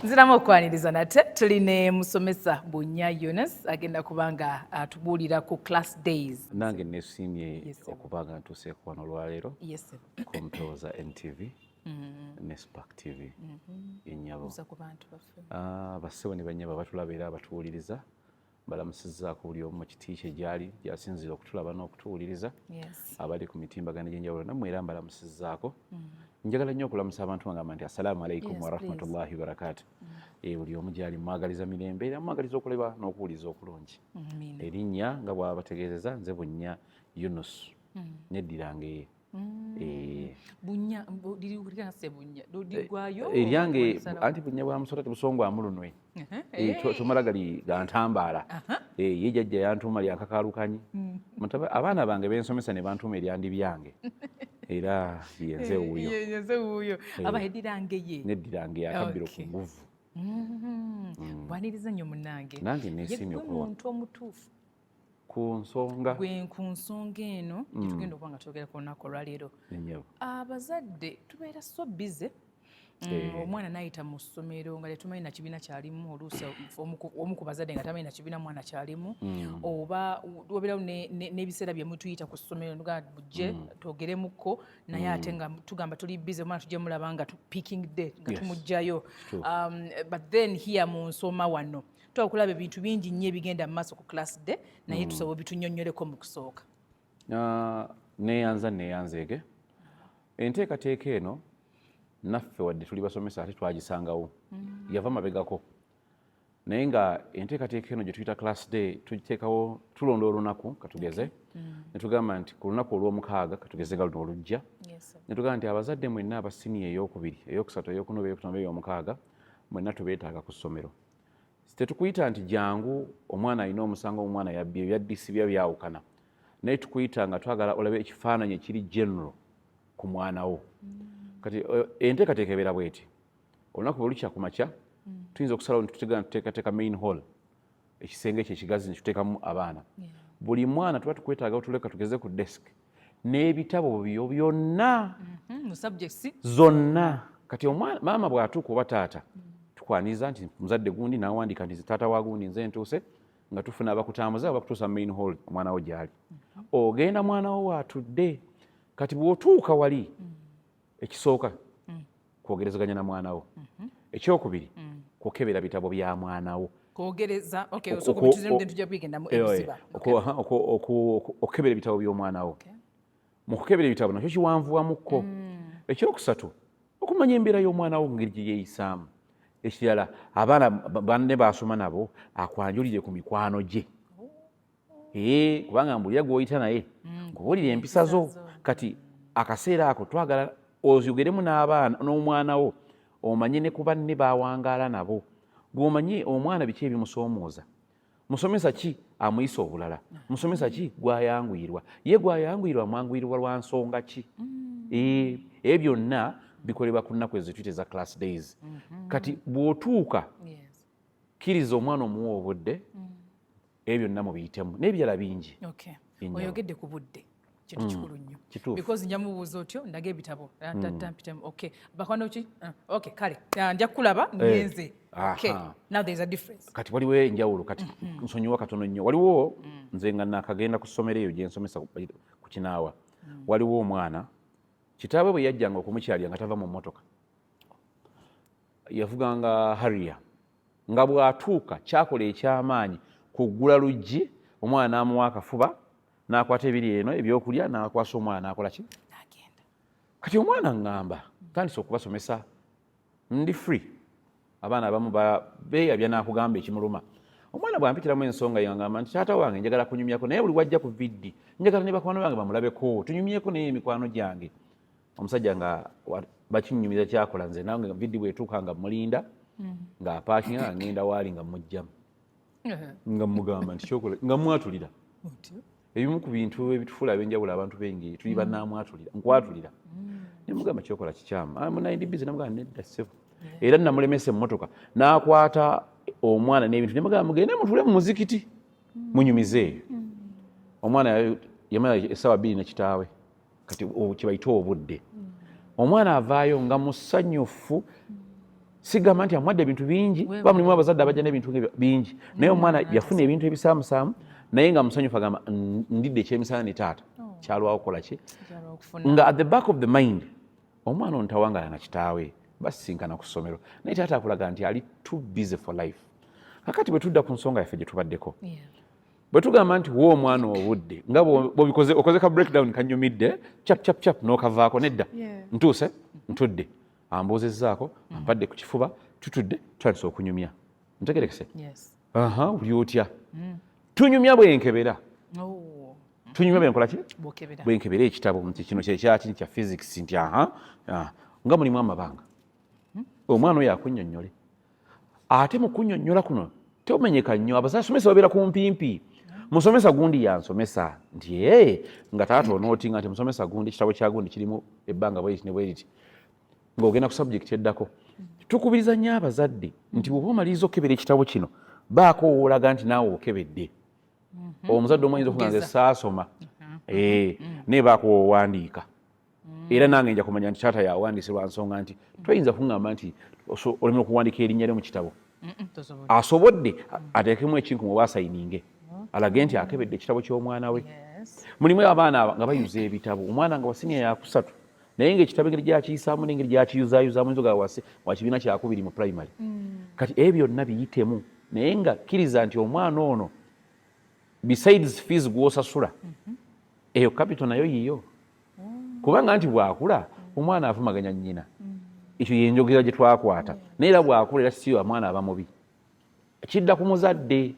Nziramu okwaniriza nate tuline musomesa Bunya Eunice agenda kubanga atubuulira ku class days. Nange nesimye okubanga ntuuseeko wano olwaleero ku mpewo za NTV ne Spark TV ennyabo. Bassebo ne bannyabo batulaba era batuwuliriza balamusizzaako buli omu mu kiti kye gyali gyasinzira okutulaba n'okutuwuliriza abali ku mitimbagano egy'enjawulo nammwe era mbalamusizzaako. Njagala nnyo okulamusa abantu ngamba nti assalaamu alaikum wa rahmatullahi wa barakatuh. Buli omu gyali mwagaliza mirembe era mwagaliza okuleba n'okuwuliza okulungi. Erinnya nga bw'abategeezeza nze Bunya Eunice neddiranga ye. Bunya lirase Bunya dodigwayo eryange anti Bunya bwa musota tebusongwa mulunwe tumala gali gantambaala ye jjajja yantuma lyankakalukanyi abaana bange bensomesa ne bantuma eryandi byange era yenze wuyo aba eddirange ye neddirange yakabbiro ku nguvu. Bwaniriza nnyo munnange nange nesimye okuwa omuntu omutuufu ku nsonga eno gyetugenda okuba nga twogera ku lunaku olwaleero. Abazadde tubeera so bize omwana n'ayita mu ssomero nga tetumanyi na kibiina kyalimu oluusi omu ku bazadde nga tamanyi na kibiina mwana kyalimu oba wabeerawo n'ebiseera bye mutuyita ku ssomero nga bujje twogeremukko naye ate nga tugamba tuli bize omwana tujje mulaba nga picking day nga tumuggyayo but then here mu nsoma wano twakulaba ebintu bingi nnyo ebigenda mu maaso ku class day naye tusobola bitunnyonnyoleko mu kusooka. Neeyanzeege enteekateeka eno naffe wadde tuli basomesa ate twagisangawo yava mabegako naye nga enteekateeka eno gye tuyita class day tugiteekawo tulonda olunaku katugeze ne tugamba nti ku lunaku olw'omukaaga katugeze nga luno olujja ne tugamba nti abazadde mwenna abasiniya ey'okubiri ey'okusatu ey'okunoba ey'okutaano ey'omukaaga mwenna tubeetaaga ku ssomero. Tetukuyita nti jangu omwana alina omusango omwana yabbye ebyaddisi bya byawukana naye tukuyita nga twagala olabe ekifaananyi ekiri general ku mwana wo. Kati enteekateeka ebeera bweti olunaku bwe lukya ku makya tuyinza okusalawo tuteekateeka main hall ekisenge ekyo ekigazi ne tuteekamu abaana buli mwana tuba tukwetaaga otuleka tugeze ku desk n'ebitabo byo byonna zonna. Kati omwana maama bw'atuuka oba taata tukwaniriza nti muzadde gundi n'awandiika nti taata wa gundi nze ntuuse nga tufuna abakutambuza abakutuusa main hall omwana wo gy'ali ogenda mwana wo waatudde. Kati bw'otuuka wali ekisooka kwogerezaganya na mwana wo ekyokubiri kwokebera bitabo bya mwana wo okukebera ebitabo by'omwana wo mu kukebera ebitabo nakyo kiwanvuwamukko. Ekyokusatu okumanya embeera y'omwana wo ngeri gye yeeyisaamu. Ekirala abaana banne basoma nabo akwanjulire ku mikwano gye kubanga mbulira gw'oyita naye ng'owulira empisa zo. Kati akaseera ako twagala oyogeremu n'abaana n'omwana wo omanye ne ku banne bawangaala nabo gw'omanye omwana biki ebimusoomooza. Musomesa ki amuyisa obulala, musomesa ki gw'ayanguyirwa, ye gw'ayanguyirwa mwanguyirwa lwa nsonga ki. Ebyo byonna bikolebwa ku nnaku ezo tuyita eza class days. Kati bw'otuuka kkiriza omwana omuwa obudde ebyo byonna mubiyitemu n'ebirala bingi. Oyogedde ku budde kintu kikulu nnyo because nja mubuuza otyo ndaga ebitabo bakwano ki kale nja kulaba ngenze. Now there's a difference. Kati waliwo enjawulo. Kati nsonyiwa katono nnyo. Waliwo nze nga nakagenda ku ssomero eyo gye nsomesa ku Kinaawa waliwo omwana kitaawe bwe yajjanga okumukyalira nga tava mu mmotoka yavuganga Harrier nga bw'atuuka kyakola eky'amaanyi kuggula luggi omwana n'amuwa akafuba n'akwata ebiri eno ebyokulya n'akwasa omwana n'akola ki n'agenda. Kati omwana ngamba tandise okubasomesa ndi free abaana abamu beeyabya n'akugamba ekimuluma. Omwana bw'ampitiramu ensonga yangamba nti taata wange njagala kunyumyako naye buli wajja ku viddi njagala ne bakwano bange bamulabeko tunyumyeko naye emikwano gyange. Omusajja nga bakinyumiza kyakola nze nange viddi bwetuuka nga mulinda ng'apaakinga nga ngenda waali nga mujjamu nga mugamba nti kyokola nga mwatulira. Ebimu ku bintu ebitufuula ab'enjawulo abantu bengi tuli bannaamwatulira nkwatulira ne mugamba kyokola kikyamu munaye ndi bizi namugamba nedda ssebo era namulemesa emmotoka n'akwata omwana n'ebintu ne mugamba mugende mutule mu muzikiti munyumize. Omwana yamala essaawa 2 ne kitaawe kati kye bayita obudde. Omwana avaayo nga musanyufu sigamba nti amwadde ebintu bingi kuba mulimu abazadde abajja n'ebintu bingi naye omwana yafuna ebintu ebisaamusaamu naye nga musanyufu agamba ndidde ekyemisana ne taata kyalwawo kukola ki nga at the back of the mind omwana ono tawangala na kitaawe basisinkana ku ssomero naye taata akulaga nti ali too busy for life. Kakati bwe tudda ku nsonga yaffe gye tubaddeko bwe tugamba nti wo omwana obudde nga okoze ka breakdown kanyumidde cap n'okavaako nedda ntuuse ntudde ambuuzizzaako ampadde ku kifuba tutudde tutandise okunyumya ntegerekese oli otya tunyumya bwenkebera tunyumya bwenkola ki bwenkebera ekitabo nti kino kyekyaki kya physics nti nga mulimu amabanga omwana oyo akunnyonnyole ate mu kunnyonnyola kuno tomenyeka nnyo abasomesa babeera kumpimpi musomesa gundi yansomesa nti nga taata onootinga nti musomesa gundi ekitabo kya gundi kirimu ebbanga bweriti ne bweriti ng'ogenda ku subject eddako tukubiriza nnyo abazadde nti bw'oba omaliriza okukebera ekitabo kino baako woolaga nti naawe okebedde omuzadde omuyinza okuga nze saasoma naye baako wowandiika era nange nja kumanya nti taata yawandiise lwa nsonga nti toyinza kuŋŋamba nti olemera okuwandiika erinnya lye mu kitabo asobodde ateekemu ekinkumu oba asayininge alage nti akebedde ekitabo ky'omwana we. Mulimu abaana nga bayuza ebitabo omwana nga wasiniya yakusatu naye ng'ekitabo engeri gyakiyisaamu n'engeri gyakiyuzaayuzaamu enzoga wa kibiina kyakubiri mu primary kati ebyo byonna biyitemu naye nga kkiriza nti omwana ono besides fees gw'osasula eyo capital nayo yiyo kubanga nti bw'akula omwana avumaganya nnyina ekyo yenjogera gye twakwata naye era bw'akula era siyo omwana aba mubi kidda ku muzadde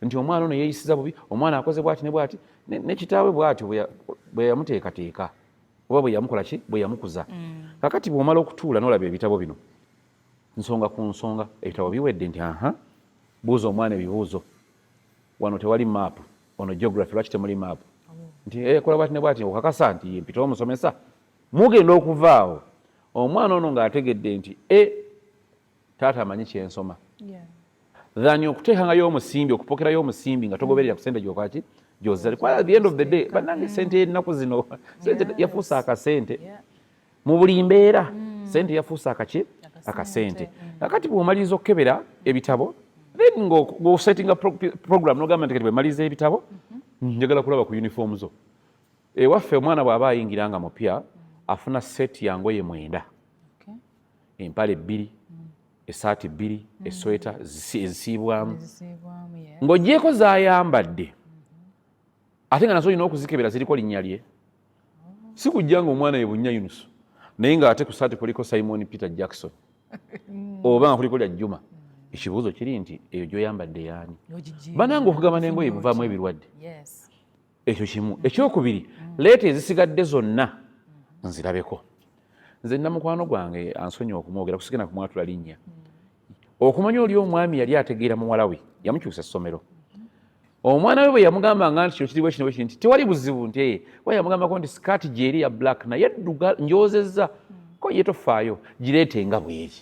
nti omwana ono yeeyisiza bubi omwana akoze bw'ati ne bw'ati ne kitaawe bw'ati bwe yamuteekateeka oba bwe yamukola ki bwe yamukuza kakati bw'omala okutuula n'olaba ebitabo bino nsonga ku nsonga ebitabo biwedde nti buuza omwana ebibuuzo wano tewali maapu ono geography lwaki temuli maapu nti kola bwati ne bwati okakasa nti mpita omusomesa mugenda okuvaawo omwana ono ng'ategedde nti taata amanyi kyensoma than okuteekangayo omusimbi okupokerayo omusimbi nga togoberera ku sente gyokwaki gyozali kwa at the end of the day bannange sente ennaku zino sente yafuusa akasente mu buli mbeera sente yafuusa akasente kakati bw'omaliriza okukebera ebitabo then ng'osettinga program n'ogamba nti kati bwemaliriza ebitabo njagala kulaba ku uniform zo ewaffe omwana bw'aba ayingira nga mupya afuna seti ya ngoye 9 empale 2 esaati 2 esweta ezisiibwamu ng'ogyeko z'ayambadde ate nga nazo olina okuzikebera ziriko linnya lye si kujja nga omwana ye Bunya Yunusu naye ng'ate ku saati kuliko Simon Peter Jackson oba nga kuliko lya Juma ekibuuzo kiri nti eyo gy'oyambadde yaani banange okugamba n'engoye buvaamu ebirwadde ekyo kimu ekyokubiri leeta ezisigadde zonna nzirabeko nze namukwano gwange ansonyi okumwogera kusigenda kumwatula linnya okumanya oli omwami yali ategeera muwala we yamukyusa essomero omwana we bwe yamugambanga nti kino kiriwo kino nti tewali buzibu nti we yamugambako nti sikaati gyeri ya black naye edduga njozezza ko ye tofaayo gireete nga bweri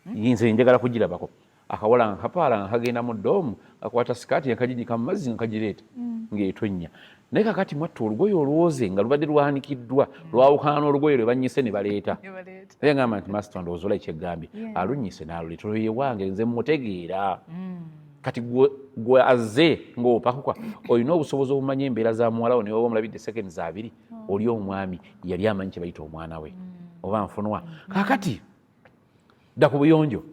nze njagala kugirabako akawala nga kapaala nga kagenda mu ddoomu akwata sikaati yakagijika mu mazzi nga kagireeta ng'etonnya naye kakati mwatta olugoye olwoze nga lubadde lwanikiddwa lwawukana n'olugoye lwe bannyise ne baleeta naye ngamba nti masita ndowooza olaba kyeggambye alunnyise n'aluleeta olwo ye wange nze mutegeera kati gwe azze ng'opakuka olina obusobozi obumanya embeera za muwala wo ne oba omulabidde seconds 2 oli omwami yali amanyi kye bayita omwana we oba nfunwa kakati dda ku buyonjo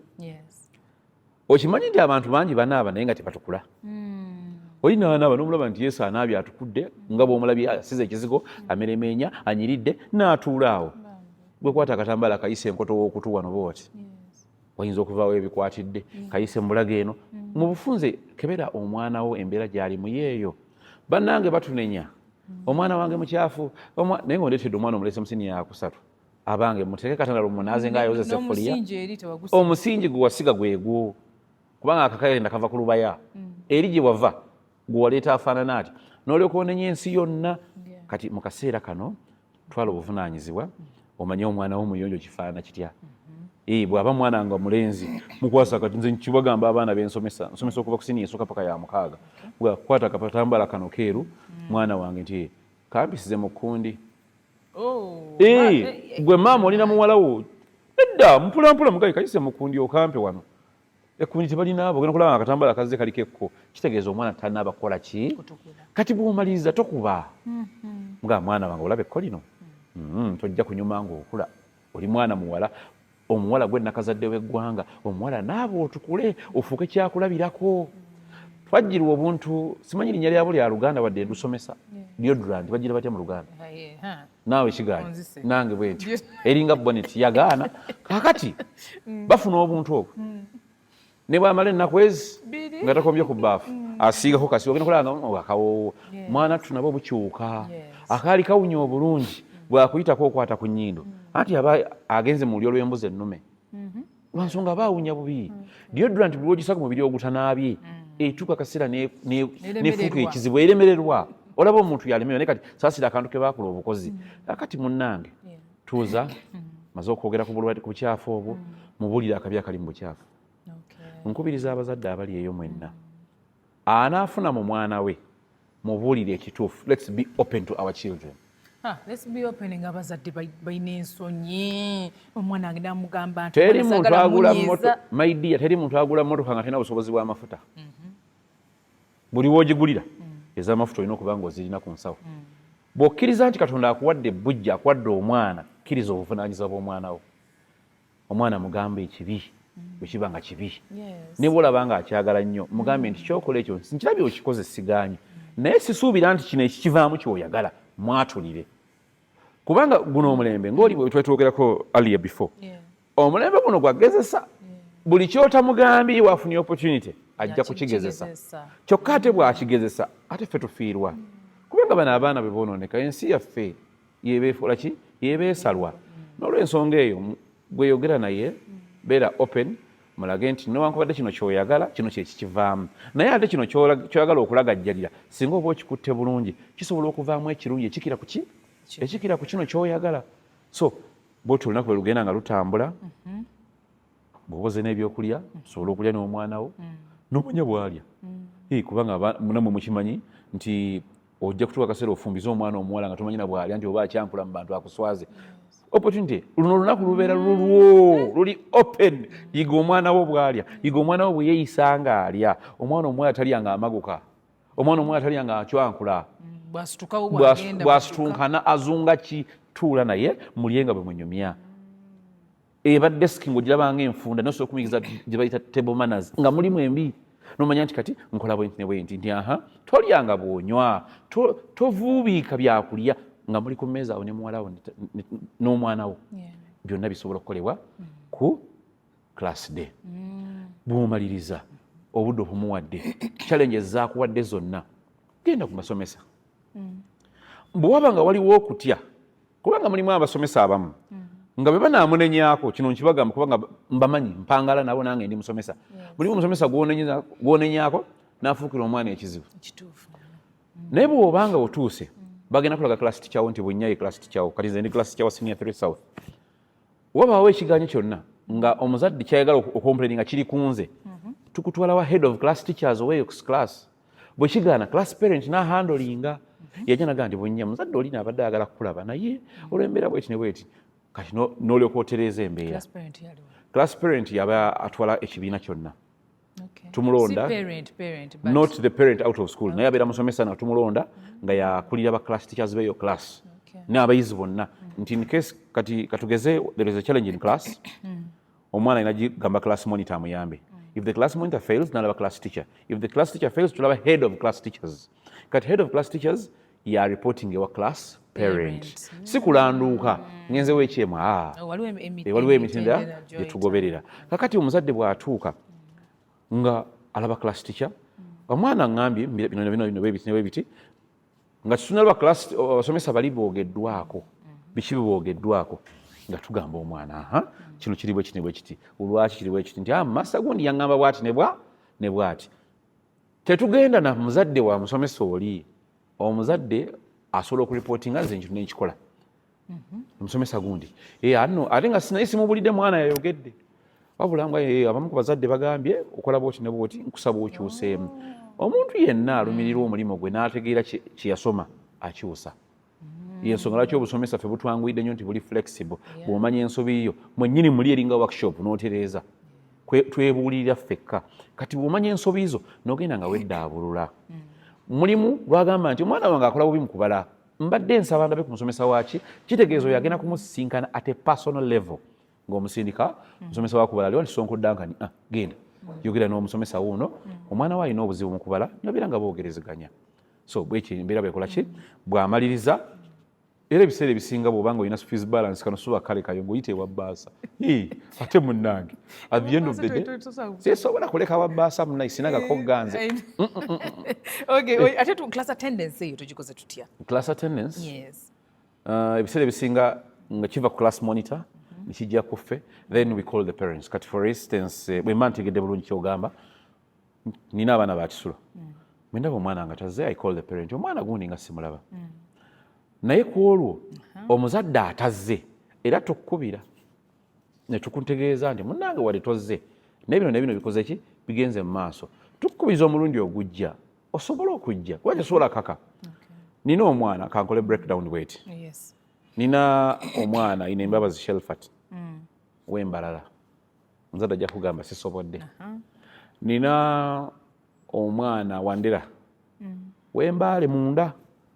okimanyi nti abantu bangi banaaba naye nga tebatukula oli naanaaba n'omulaba nti Yesu anaabye atukudde nga bw'omulabye asize ekizigo ameremenya anyiridde n'atuula awo bwekwata akatambaala kayise enkoto w'okutu wano booti wayinza okuvaawo ebikwatidde kayise mu bulago eno mu bufunze kebera omwana wo embeera gy'alimu yeeyo bannange batunenya omwana wange mukyafu naye ng'ondeetedde omwana omulese musini yakusatu abange muteeke katandalo munaaze ng'ayozesa effuliya omusingi gwe wasiga gwegwo kubanga akakayenda kava ku lubaya eri gye wava gwe waleeta afaanana ati n'olyoka onenya ensi yonna kati mu kaseera kano twala obuvunaanyizibwa omanye omwana wo muyonjo kifaanana kitya bw'aba mwana nga mulenzi mukwasa kati nze nkibagamba abaana bensomesa nsomesa okuva ku siniya esooka paka ya mukaaga bwakwata akapatambala kano keeru mwana wange nti kampisize mu kkundi gwe maama olina muwala wo nedda mpula mugayi kayise mukundi okampe wano ekundi tebalinaabo ogenda kulaba akatambala kazze kaliko ekko kitegeeza omwana tannaaba kukola ki kati bw'omaliriza tokuba nga mwana wange olaba ekko lino tojja kunyuma ng'okula oli mwana muwala omuwala gwe nakazadde w'eggwanga omuwala naaba otukule ofuuke kyakulabirako twajjirwa obuntu simanyi linnya lyabo lya Luganda wadde ndusomesa deodorant bagira batya mu Luganda naawe kigaanyi nange bwe ntyo eringa bonnet yagaana kakati bafuna obuntu obwo ne bwamala ennaku ezi nga takombye ku bbaafu asiigako kasi ogenda kulaba akawoowo mwana tunabo bukyuka akaali kawunya obulungi bwakuyitako okwata ku nnyindo anti aba agenze mu lulyo lw'embuzi ennume lwansonga aba awunya bubi deodorant buli lwogisaka ku mubiri ogutanaabye etuuka akaseera nefuuka ekizibu eremererwa olaba omuntu yalemerwa naye kati saasira akantu ke baakola obukozi akati munnange tuuza maze okwogera ku bukyafu obwo mubuulire akabi akali mu bukyafu nkubiriza abazadde abali eyo mwenna anaafuna mu mwana we mubuulire ekituufu let's be open to our children. Let's be open nga abazadde balina ensonyi omwana agenda mugamba nti teri muntu agula moto my dear teri muntu agula motoka nga talina busobozi bw'amafuta buli woogigulira ez'amafuta olina okuba nga ozirina ku nsawo bw'okkiriza nti Katonda akuwadde bujja akuwadde omwana kkiriza obuvunaanyizibwa bw'omwana wo omwana mugambe ekibi bwe kiba nga kibi ne bw'olaba nga akyagala nnyo mugambe nti kyokola ekyo nkirabye okikoze sigaanyi naye sisuubira nti kino ekikivaamu kyoyagala mwatulire kubanga guno omulembe ng'oli bwe twetwogerako earlier before omulembe guno gwagezesa buli kyotamugambye waafunye opportunity ajja kukigezesa kyokka ate bw'akigezesa ate ffe tufiirwa kubanga bano abaana bwe boonooneka ensi yaffe yebeefuula ki yebeesalwa n'olw'ensonga eyo gweyogera naye beera open mulage nti newankubadde kino kyoyagala kino kyekikivaamu naye ate kino kyoyagala okulagajjalira singa oba okikutte bulungi kisobola okuvaamu ekirungi ekikira ku ki ekikira ku kino kyoyagala so bwoti olunaku bwe lugenda nga lutambula bw'oboze n'ebyokulya osobola okulya n'omwana wo n'omanya bw'alya kubanga namwe mukimanyi nti ojja kutuuka akaseera ofumbize omwana omuwala nga tomanyina bw'alya nti oba akyankula mu bantu akuswaze opportunity luno olunaku lubeera lulwo luli open yiga omwana wo bw'alya yiga omwana wo bwe yeeyisa ng'alya omwana omuwala talya nga amaguka omwana omuwala talya nga acwankula bw'asitunkana azunga kituula naye mulye nga bwe mwenyumya eba deski ng'ogirabanga enfunda nosobola okumigiza gye bayita table manners nga mulimu embi nomanya nti kati nkola bwenti ne bwenti nti tolyanga bw'onywa tovuubiika byakulya nga muli ku mmeeza awo ne muwala wo n'omwana wo byonna bisobola okukolebwa ku class day bw'omaliriza obudde obumuwadde challenges zaakuwadde zonna genda ku basomesa bwe waba nga waliwo okutya kubanga mulimu abasomesa abamu nga bwe banaamunenyaako kino nkibagamba kubanga mbamanyi mpangala nabo nange ndi musomesa mulimu omusomesa gw'onenyaako n'afuukira omwana ekizibu naye bw'obanga otuuse bagenda kulaga class teacher wo nti bwenyaye class teacher wo kati nze ndi class teacher wa senior 3 south wabaawo ekigaanyo kyonna nga omuzadde kyayagala okomplaininga kiri kunze tukutwala wa head of class teachers owa class bwe kigaana class parent n'ahandolinga yajja nagaa nti bwennya muzadde olina abadde ayagala kukulaba naye olw'embeera bweti ne bweti kati n'olyoka otereeza embeera class parent yaba atwala ekibiina kyonna tumulonda not the parent out of school naye abeera musomesa na tumulonda nga yakulira ba class teachers beyo class n'abayizi bonna nti in case kati katugeze there is a challenge in class omwana alina gamba class monitor amuyambe if the class monitor fails n'alaba class teacher if the class teacher fails tulaba head of class teachers kati head of class teachers ya reporting ewa class parent si kulanduuka ngenzewo ekyemu waliwo emitendera gye tugoberera kakati omuzadde bw'atuuka nga alaba class teacher omwana ngambye bino bwebiti nga tutunalaba class abasomesa bali boogeddwako biki boogeddwako nga tugamba omwana kino kiri bwe kiti ne bwe kiti olwaki kiri bwe kiti nti masa gundi yaŋŋamba bwati ne bwati tetugenda na muzadde wa musomesa oli omuzadde asobola okuripotinga nze nkino nekikola omusomesa gundi ate nga sinaye simubulidde mwana yayogedde wabula nga abamu ku bazadde bagambye okola bwoti ne bwoti nkusaba okyuseemu omuntu yenna alumirirwa omulimu gwe n'ategeera kye yasoma akyusa yensonga lwaki obusomesa ffe butwanguidde nnyo nti buli flexible bw'omanya ensobi yo mwennyini muli eringa workshop n'otereeza twebuulirira ffekka kati bw'omanya ensobi zo n'ogenda nga weddaabulula mulimu lwagamba nti omwana wange akola bubi mu kubala mbadde nsaba ndabe ku musomesa waaki kitegeeza oyo agenda kumusisinkana at a personal level ng'omusindika omusomesa wakubala liwa Sonko Duncan genda yogera n'omusomesa wuuno omwana we alina obuzibu mu kubala nabeera nga boogerezeganya so bwekimbeera bwekola ki bw'amaliriza era ebiseera ebisinga bw'obanga olina fees balance kano suba kale kayo ng'oyita ewa bbaasa ate munnange at the end of the day sisobola kuleka wa bbaasa munnayi sinagako ganze ate class attendance eyo tugikoze tutya class attendance ebiseera ebisinga nga kiva ku class monitor nikijja kuffe then we call the parents kati for instance bwe mba ntegedde bulungi kyogamba nina abaana ba kisulo bwe ndaba omwana nga tazze I call the parent omwana gundi nga simulaba naye ku olwo omuzadde atazze era tukkubira ne tukutegeeza nti munnange wali tozze n'ebino n'ebino bikoze ki bigenze mu maaso tukkubiriza omulundi ogujja osobola okujja kuba tesobola kaka nina omwana kankole breakdown bweti nina omwana ayina embabazi Shelfat w'embalala omuzadde ajja kugamba sisobodde nina omwana Wandera w'embaale munda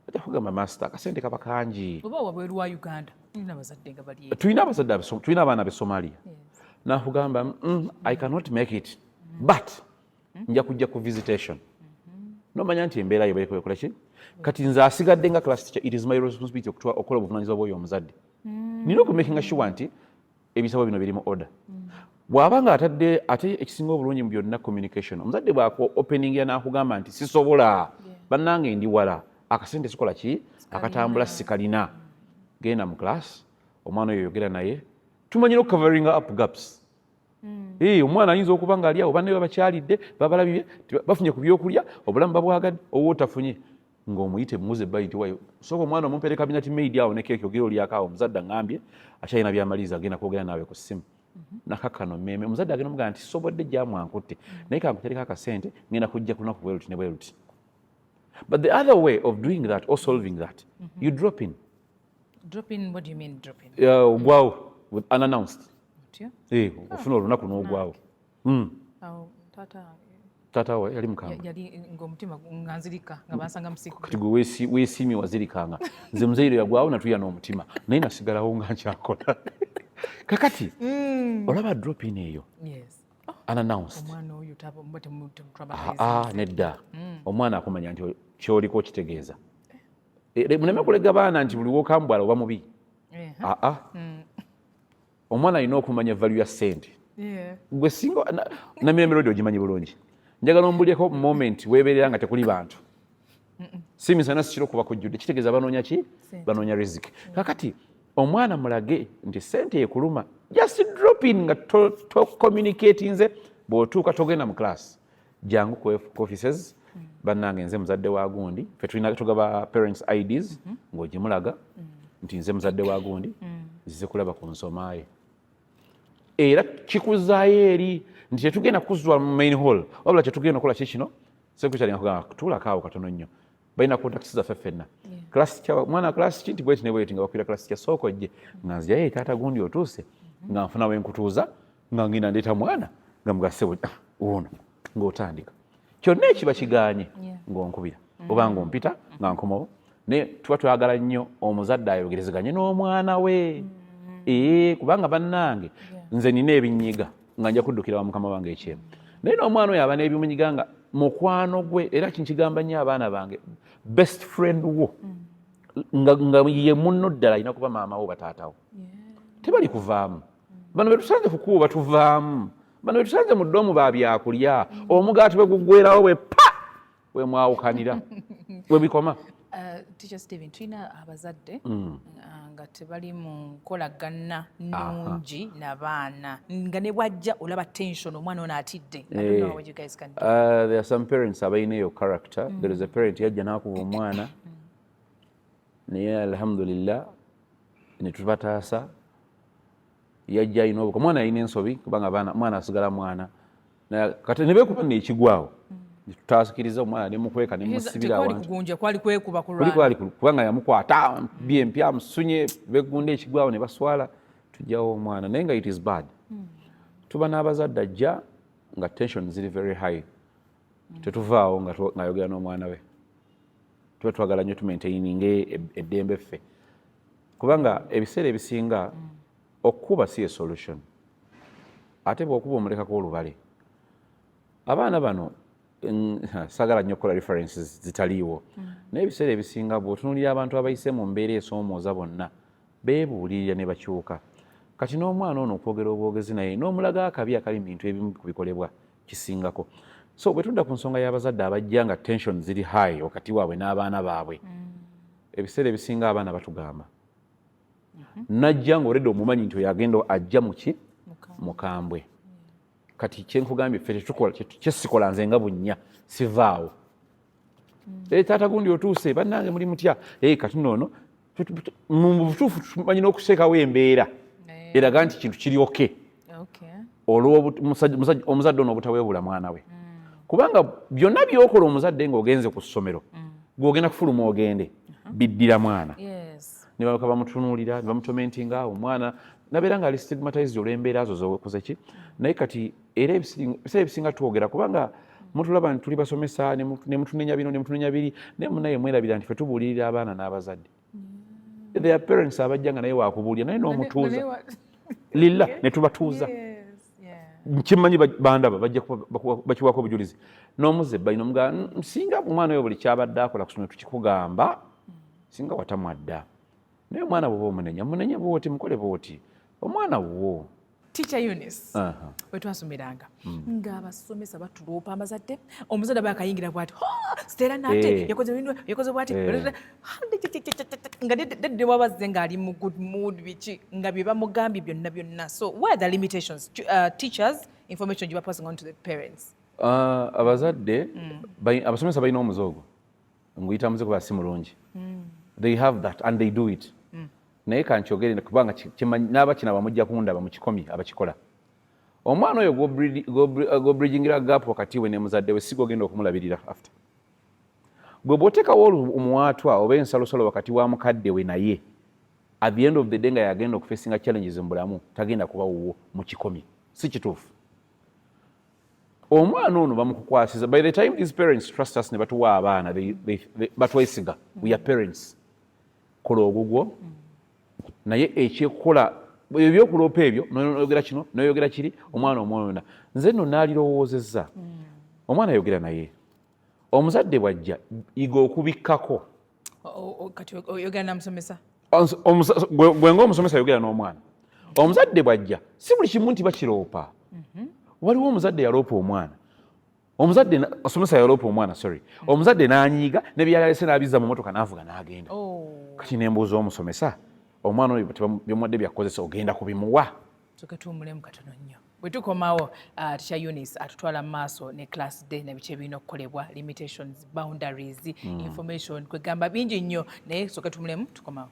ajja kugamba master akasente kaba kangi oba wabweru wa Uganda tulina abazadde tulina abaana b'e Somalia nakugamba I cannot make it but nja kujja ku visitation nomanya nti embeera yo beekola ki kati nze asigadde nga class teacher it is my responsibility okukola obuvunaanyizibwa bw'oyo omuzadde nina okumakinga sure nti ebisabo bino biri mu order bw'aba nga atadde ate ekisinga obulungi mu byonna communication omuzadde bw'ako opening ya n'akugamba nti sisobola bannange ndi wala akasente sikola ki akatambula sikalina genda mu class omwana oyo yogera naye tumanyira covering up gaps omwana ayinza okuba nga ali awo banne babakyalidde babalabye bafunye ku byokulya obulamu babwagadde owo otafunye ng'omuyite muze bayi nti wayo sooka omwana omumpere cabinet maid awo ne keeki ogera olyako awo omuzadde aŋŋambye akyalina by'amaliriza agenda kwogera naawe ku ssimu nakakano mmeme omuzadde agenda omugamba nti sobodde gyamu ankutte naye kankutereko akasente ngenda kujja ku lunaku bwe luti ne bwe luti but the other way of doing that or solving that you drop in what do you mean drop in ogwawo with unannounced ofuna olunaku n'ogwawo taata we yali mukambwe yali ng'omutima nganzirika nga bansanga musiku kati gwe weesiimye wazirikanga nze muzaire yagwawo natuya n'omutima naye nasigalawo nga nkyakola kakati olaba drop in eyo unannounced nedda omwana akumanya nti kyoliko okitegeeza muleme kulega baana nti buli wokambwala oba mubi omwana alina okumanya value ya ssente gwe singa namirembe lodi ogimanyi bulungi njagala ombulyeko moment weebeerera nga tekuli bantu si misana sikiro kuba kujjudde kitegeeza banoonya ki banoonya riziki kakati omwana mulage nti ssente ekuluma just drop in nga communicate nze bw'otuuka togenda mu class jangu ku offices bannange nze muzadde wa gundi ffe tulina tugaba parents IDs ng'ogimulaga nti nze muzadde wa gundi zize kulaba ku nsomaaye era kikuzaayo eri nti tetugenda kuzwa mu main hall wabula kyetugenda okukola kikino secretary akugamba tuulakaawo katono nnyo balina contacts zaffe ffenna mwana class ki nti bweti ne bweti nga bakwira class kya sooko ojje nga nzirayo taata gundi otuuse nga nfuna wenkutuuza nga ngina ndeeta mwana nga mugase ono ng'otandika kyonna ekiba kigaanye ng'onkubira oba ng'ompita nga nkomawo naye tuba twagala nnyo omuzadde ayogerezeganye n'omwana we kubanga bannange nze nina ebinyiga nga nja kuddukira wa mukama wange ekyemu naye n'omwana oyo aba n'ebimunyiga nga mukwano gwe era kinkigamba nnyo abaana bange best friend wo nga ye munno ddala alina kuba maama wo bataatawo tebali kuvaamu bano betusanze kukuba tuvaamu bano betusanze mu ddoomu ba byakulya omugaati bwe guggwerawo bwe pa we mwawukanira we bikoma Teacher Stephen, tulina abazadde nga tebali mu nkolagana nnungi n'abaana nga ne bwajja olaba tension omwana ono atidde. I don't know what you guys can do. There are some parents abalina eyo character. There is a parent yajja n'akuba omwana naye alhamdulillah ne tubataasa yajja alina obuko omwana alina ensobi kubanga mwana asigala mwana kati ne beekuba n'ekigwawo tutasikiriza omwana ne mukweka ne musibira awantu kwali kugunja kwali kwekuba kulwana kubanga yamukwata BMP amusunye begunda ekigwawo ne baswala tujjawo omwana naye nga it is bad tuba n'abazadde ajja nga tension ziri very high tetuvaawo nga yogera n'omwana we tuba twagala nnyo tumaintaininga eddembe ffe kubanga ebiseera ebisinga okukuba si solution ate bw'okuba omulekako olubale abaana bano sagala nnyo okukola references zitaliiwo naye ebiseera ebisinga bw'otunuulira abantu abayise mu mbeera esoomooza bonna beebuulirira ne bakyuka kati n'omwana ono okwogera obwogezi naye n'omulaga akabi akali mu bintu ebimu ku bikolebwa kisingako so bwe tudda ku nsonga y'abazadde abajja nga tension ziri high wakati waabwe n'abaana baabwe ebiseera ebisinga abaana batugamba najja ng'oledde omumanyi nti oyo agenda ajja muki mukambwe kati kyenkugambye ffe tetukola kyesikola nze nga bunnya sivaawo taata gundi otuuse bannange muli mutya kati noono mu butuufu tumanyi n'okuseekawo embeera eraga nti kintu kiri oke olwo omuzadde ono obutaweebula mwana we kubanga byonna byokola omuzadde ng'ogenze ku ssomero gw'ogenda kufuluma ogende biddira mwana ne balyoka bamutunuulira ne bamutomentinga omwana nabeera nga ali stigmatized olw'embeera zo zokoze ki naye kati era ebiseera ebisinga twogera kubanga mutulaba nti tuli basomesa ne mutunenya bino ne mutunenya biri naye munaye mwerabira nti ffe tubuulirira abaana n'abazadde their parents abajja nga naye wakubuulira naye n'omutuuza lilla ne tubatuuza nkimanyi bandaba bakiwako obujulizi n'omuzze balina omugaa singa omwana oyo buli kyabadde akola ku ssomero tukikugamba singa watamwadda naye omwana bwoba omunenya bwoti mukole bwoti omwana wo Teacher Eunice bwe twasomeranga ng'abasomesa batuloopa amazadde omuzadde bakayingira bwati Stella nate yakoze bwati nga dedde wabazze ng'ali mu good mood biki nga bye bamugambye byonna so where are the limitations teachers information gye passing on to the parents abazadde abasomesa balina omuzoogo nguyita muze kuba si mulungi they have that and they do it naye kankyogere kubanga n'abakina bamujja kundaba mu kikomi abakikola omwana oyo gobridgingira gap wakati we ne muzadde we sigo ogenda okumulabirira after gwe bw'oteekawo omuwaatwa oba ensalosalo wakati wa mukadde we naye at the end of the day nga yagenda okufesinga challenges mu bulamu tagenda kuba wuwo mu kikomi si kituufu omwana ono bamukukwasiza by the time these parents trust us ne batuwa abaana batwesiga we are parents kola ogugwo naye ekyekola ebyokuloopa ebyo noyogera kino noyogera kiri omwana omwona nze nno naalirowoozezza omwana ayogera naye omuzadde bwajja iga okubikkako kati oyogera namusomesa gwenga omusomesa ayogera n'omwana omuzadde bwajja si buli kimu nti bakiroopa waliwo omuzadde yaloopa omwana omuzadde osomesa yaloopa omwana omuzadde n'anyiiga ne byeyalese n'abizza mu motoka n'avuga n'agenda kati nembuuza omusomesa omwana oyo byomuwadde byakozesa ogenda kubimuwa tuketuwumulemu katono nnyo bwe tukomawo Teacher Eunice atutwala mu maaso ne class day nebiki ebirina okukolebwa limitations boundaries information kwegamba bingi nnyo naye soke tumulemu tukomawo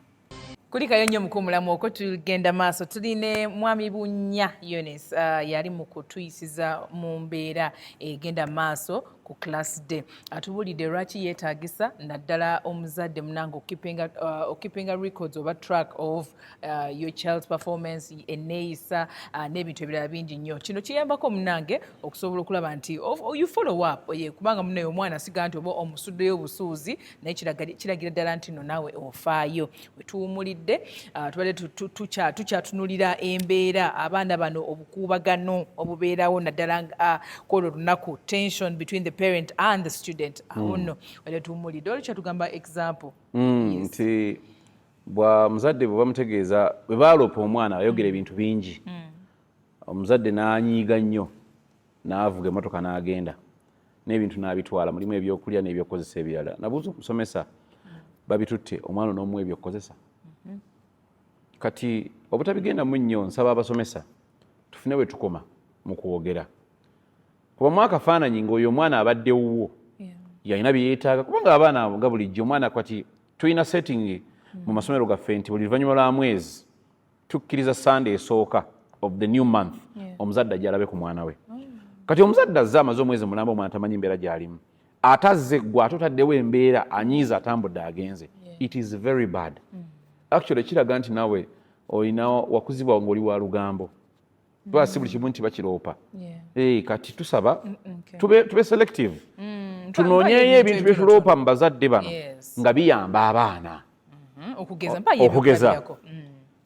kulikayo nnyo mukumulamu okwo tugenda maaso tuline mwami Bunya Eunice yali mu kutuyisiza mu mbeera egenda maaso ku class day atubulidde lwaki yeetaagisa naddala omuzadde munange okipinga records oba track of your child's performance eneeyisa n'ebintu ebirala bingi nnyo kino kiyambako munange okusobola okulaba nti you follow up kubanga munaye omwana siga nti oba omusuddeyo obusuuzi naye kiragira ddala nti no naawe ofaayo wetuwumulidde tubadde tukyatunulira embeera abaana bano obukuubagano obubeerawo naddala kwolwo lunaku tension between the parent and the student awo nno wale tuwumulidde oli kyatugamba example nti muzadde bwe bamutegeeza bwe baaloopa omwana ayogera ebintu bingi omuzadde n'anyiiga nnyo n'avuga emmotoka n'agenda n'ebintu n'abitwala mulimu ebyokulya n'ebyokukozesa ebirala nabuuza omusomesa babitutte omwana n'omuwa ebyokukozesa kati obutabigenda mu nnyo nsaba abasomesa tufune bwe tukoma mu kwogera kuba mu akafaananyi ng'oyo omwana abadde wuwo yalina bye yeetaaga kubanga abaana nga bulijjo omwana kati tulina setting mu masomero gaffe nti buli luvannyuma lwa mwezi tukkiriza Sunday esooka of the new month omuzadde ajja alabe ku mwana we kati omuzadde azze amaze omwezi mulamba omwana tamanyi mbeera gy'alimu atazze gwe ate otaddewo embeera anyiiza atambudde agenze it is very bad actually kiraga nti nawe olina wakuzibwa ng'oli wa lugambo twa si buli kimu nti bakiroopa kati tusaba tube selective tunoonyeyo ebintu bye tuloopa mu bazadde bano nga biyamba abaana okugeza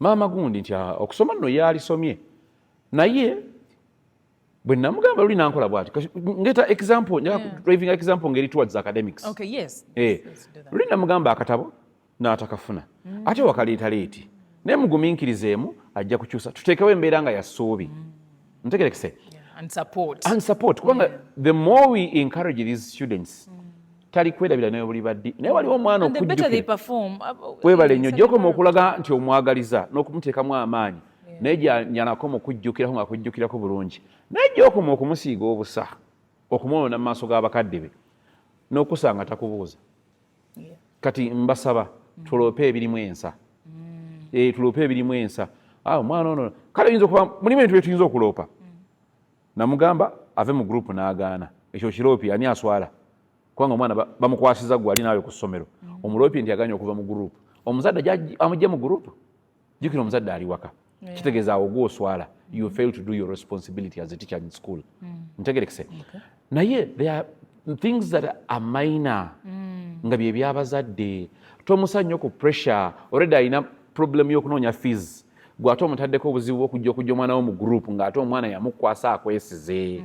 maama gundi nti okusoma nno yalisomye naye bwe namugamba luli nankola bwati ngeta example driving example ngeri towards academics luli namugamba akatabo n'atakafuna ate wakaleeta leeti naye mugumiikirizeemu ajja kukyusa tuteekewo embeera nga ya ssuubi ntegerekese and support kubanga the more we encourage these students tali kwerabira naye buli baddi naye waliwo omwana okujjukira nnyo gyokoma okulaga nti omwagaliza n'okumuteekamu amaanyi naye gyanakoma okujjukirako ngaakujjukirako bulungi naye gyokoma okumusiiga obusa okumwona mu maaso g'abakadde be n'okusanga takubuuza kati mbasaba tuloope ebirimu ensa tuloope ebirimu ensa omwana ono kale oyinza okuba mulimu ebintu bye tuyinza okuloopa namugamba ave mu gurupu n'agaana ekyo kiroopi ani aswala kubanga omwana bamukwasiza gwe ali naawe ku ssomero omuloopi nti aganya okuva mu gurupu omuzadde amugye mu gurupu jjukira omuzadde ali waka kitegeeza awo gw'oswala you fail to do your responsibility as a teacher in school ntegerekese naye there are things that are minor nga bye byabazadde tomusannyo ku pressure already alina problem y'okunoonya fees gwe ate omutaddeko obuzibu bw'okujja omwana wo mu gurupu ng'ate omwana yamukwasa akwesize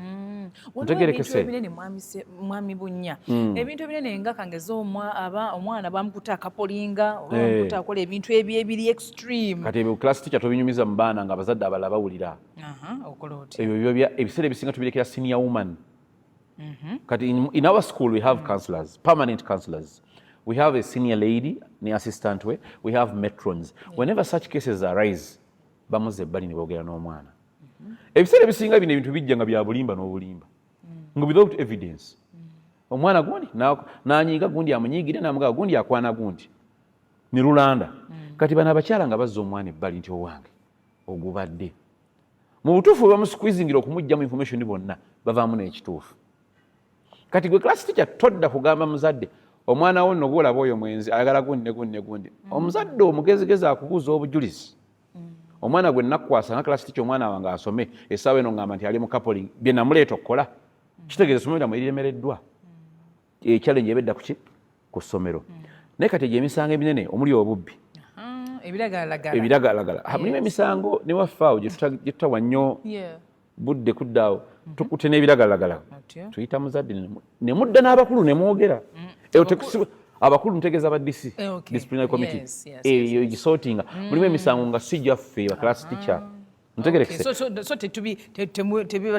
ntegerekese ebinene mwami Bunnya ebintu ebinene nga kangeza omwana bamukuta akapolinga oba bamukuta akola ebintu ebiri extreme kati ebyo class teacher tobinyumiza mu baana nga abazadde abalala bawulira ebyo ebiseera ebisinga tubirekera senior woman kati in our school we have counselors, permanent counselors. We have a senior lady, the assistant way. We have matrons. Whenever such cases arise, bamuze bali ne boogera n'omwana. Ebiseera ebisinga bino ebintu bijja nga bya bulimba n'obulimba. Nga without evidence. Omwana gundi n'anyiiga gundi amunyiigire n'amugamba gundi akwana gundi. Ne lulanda. Kati bano abakyala nga bazza omwana ebbali nti owange ogubadde. Mu butuufu bamusqueezingira okumuggyamu information bonna bavaamu n'ekituufu. Kati gwe class teacher todda kugamba muzadde omwana wo nno gwolaba oyo mwenzi ayagala gundi ne gundi ne gundi omuzadde omugezigezi akubuuza obujulizi omwana gwe nakukwasa nga class teacher omwana wange asome essaawa eno ngamba nti ali mu coupling bye namuleeta okukola kitegeeza essomero lyammwe eriremereddwa challenge ebedda ku ssomero naye kati egy'emisango eminene omuli obubbi ebiragalagala mulimu emisango ne waffaawo gye tutawa nnyo budde kuddaawo tukute n'ebiragalagala tuyita muzadde ne mudda n'abakulu ne mwogera abakulu ntegeeza ba DC disciplinary committee eyo gisootinga mulimu emisango nga si gyaffe ba class teacher ntegerekese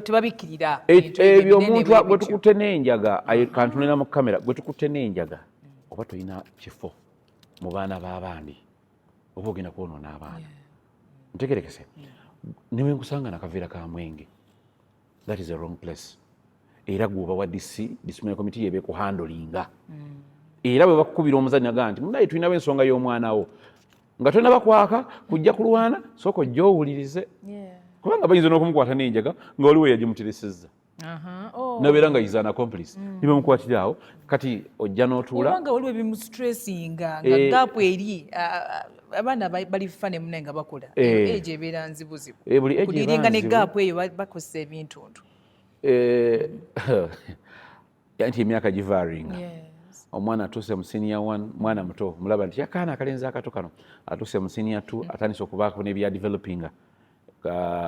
tebabikkirira ebyo omuntu gwe tukute n'enjaga kantunena mu kamera gwe tukute n'enjaga oba tolina kifo mu baana b'abandi oba ogenda kwonoona abaana ntegerekese newe nkusanga nakaveera ka mwenge that is a wrong place era gwe oba wa DC disciplinary committee yebe kuhandolinga era bwe bakukubira omuzadde nagaa nti munaye tulinawo ensonga y'omwana wo nga tolina bakwaka kujja kulwana sooka ojja owulirize kubanga bayinza n'okumukwata n'enjaga nga waliwo yagimuteresezza nabeera nga yiza na complice niba mukwatira awo kati ojja n'otuula obanga waliwo ebimustressinga nga gaapu eri abaana bali fane munaye nga bakola egi ebeera nzibuzibu kuliringa ne gaapu eyo bakozesa ebintuntu nti emyaka givaaringa omwana atuuse mu senior 1 mwana muto mulaba nti yakaana akalenzi akato kano atuuse mu senior 2 atandise okubaako n'ebya developinga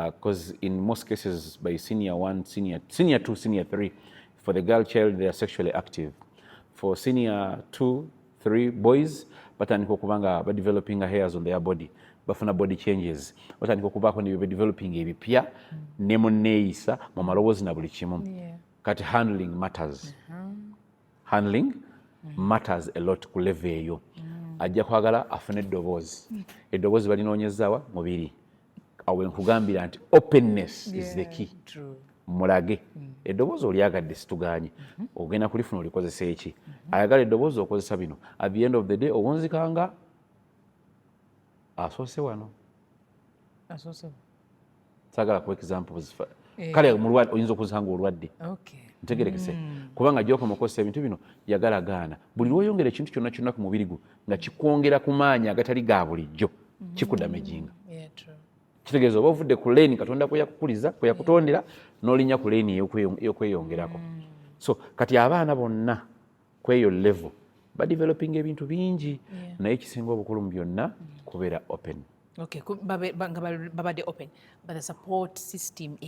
because in most cases by senior 1 senior 2 senior 3 for the girl child they are sexually active for senior 2 3 boys batandika okubanga ba developing hairs on their body bafuna body changes batandika okubaako ne developing ebipya ne munneeyisa mu malowoozi na buli kimu kati handling matters handling matters a lot ku level eyo ajja kwagala afune eddoboozi balinoonyezaawa mubiri awe nkugambira nti openness is the key mulage eddoboozi olyagadde situganye ogenda kulifuna olikozesa eki ayagala eddoboozi okozesa bino at the end of the day owunzikanga asoose wano saagala ku examples kale oyinza okuzanga olwadde ntegerekese kubanga gy'okoma okozesa ebintu bino yagalagaana buli lwoyongera ekintu kyonna kyonna ku mubiri gwo nga kikwongera ku maanyi agatali ga bulijjo kikudamejinga kitegeeza oba ovudde ku leeni katonda kwe yakukuliza kwe yakutondera n'olinnya ku leeni ey'okweyongerako so kati abaana bonna kweyo level badevelopinga ebintu bingi naye ekisinga obukulu mu byonna kubeera open. Okay, babade open, but the support system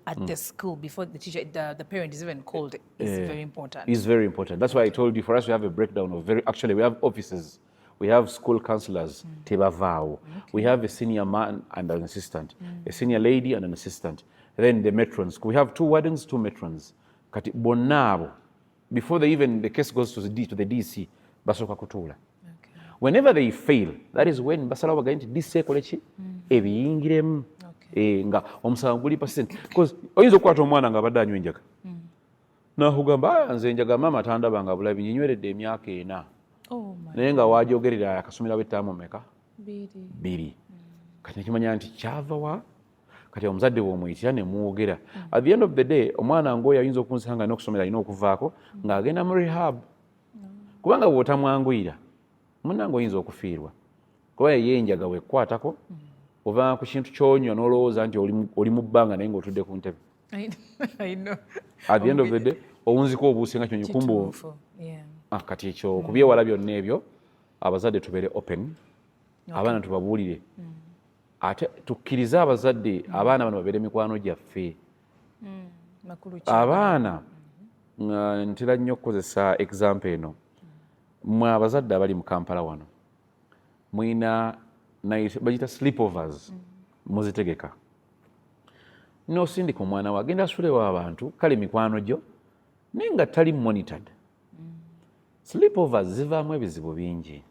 at the school before the teacher, the parent is even called is very important. It's very important. That's why I told you for us we have a breakdown of actually we have officers, we have school counselors, tebavao. We have a senior man and an assistant, a senior lady and an assistant. Then the matrons. We have 2 wardens, 2 matrons. Kati bonabo before the case goes to the DC, basoka kutula. Whenever they fail, that is when basalawo bagenda nti DC ekole ki ebiyingiremu nga omusango guli persistent because oyinza okukwata omwana nga abadde anywa enjaga nakugamba nze enjaga maama tandaba nga bulabi nyinyweredde emyaka 4 naye nga wajogerera akasomera bw'ettaamu meka 2 kati nekimanya nti kyava wa kati omuzadde bw'omuyitira ne mwogera at the end of the day omwana ng'oyo ayinza okunsanga n'okusomera alina okuvaako ng'agenda mu rehab kubanga bw'otamwanguyira munange oyinza okufiirwa kuba ye enjaga wekwatako ova ku kintu kyonywa n'olowooza nti oli mu bbanga naye ng'otudde ku ntebe at the end of the day owunziko obuuse nga kyonyi kumbu kati ekyo kubyewala byonna ebyo abazadde tubeere open abaana tubabuulire ate tukkirize abazadde abaana bano babeere mikwano gyaffe abaana ntera nnyo okukozesa example eno mwe abazadde abali mu Kampala wano mwina bagita sleepovers muzitegeka n'osindika omwana we agenda asulewo abantu kale mikwano gyo naye nga tali monitored. Sleepovers zivaamu ebizibu bingi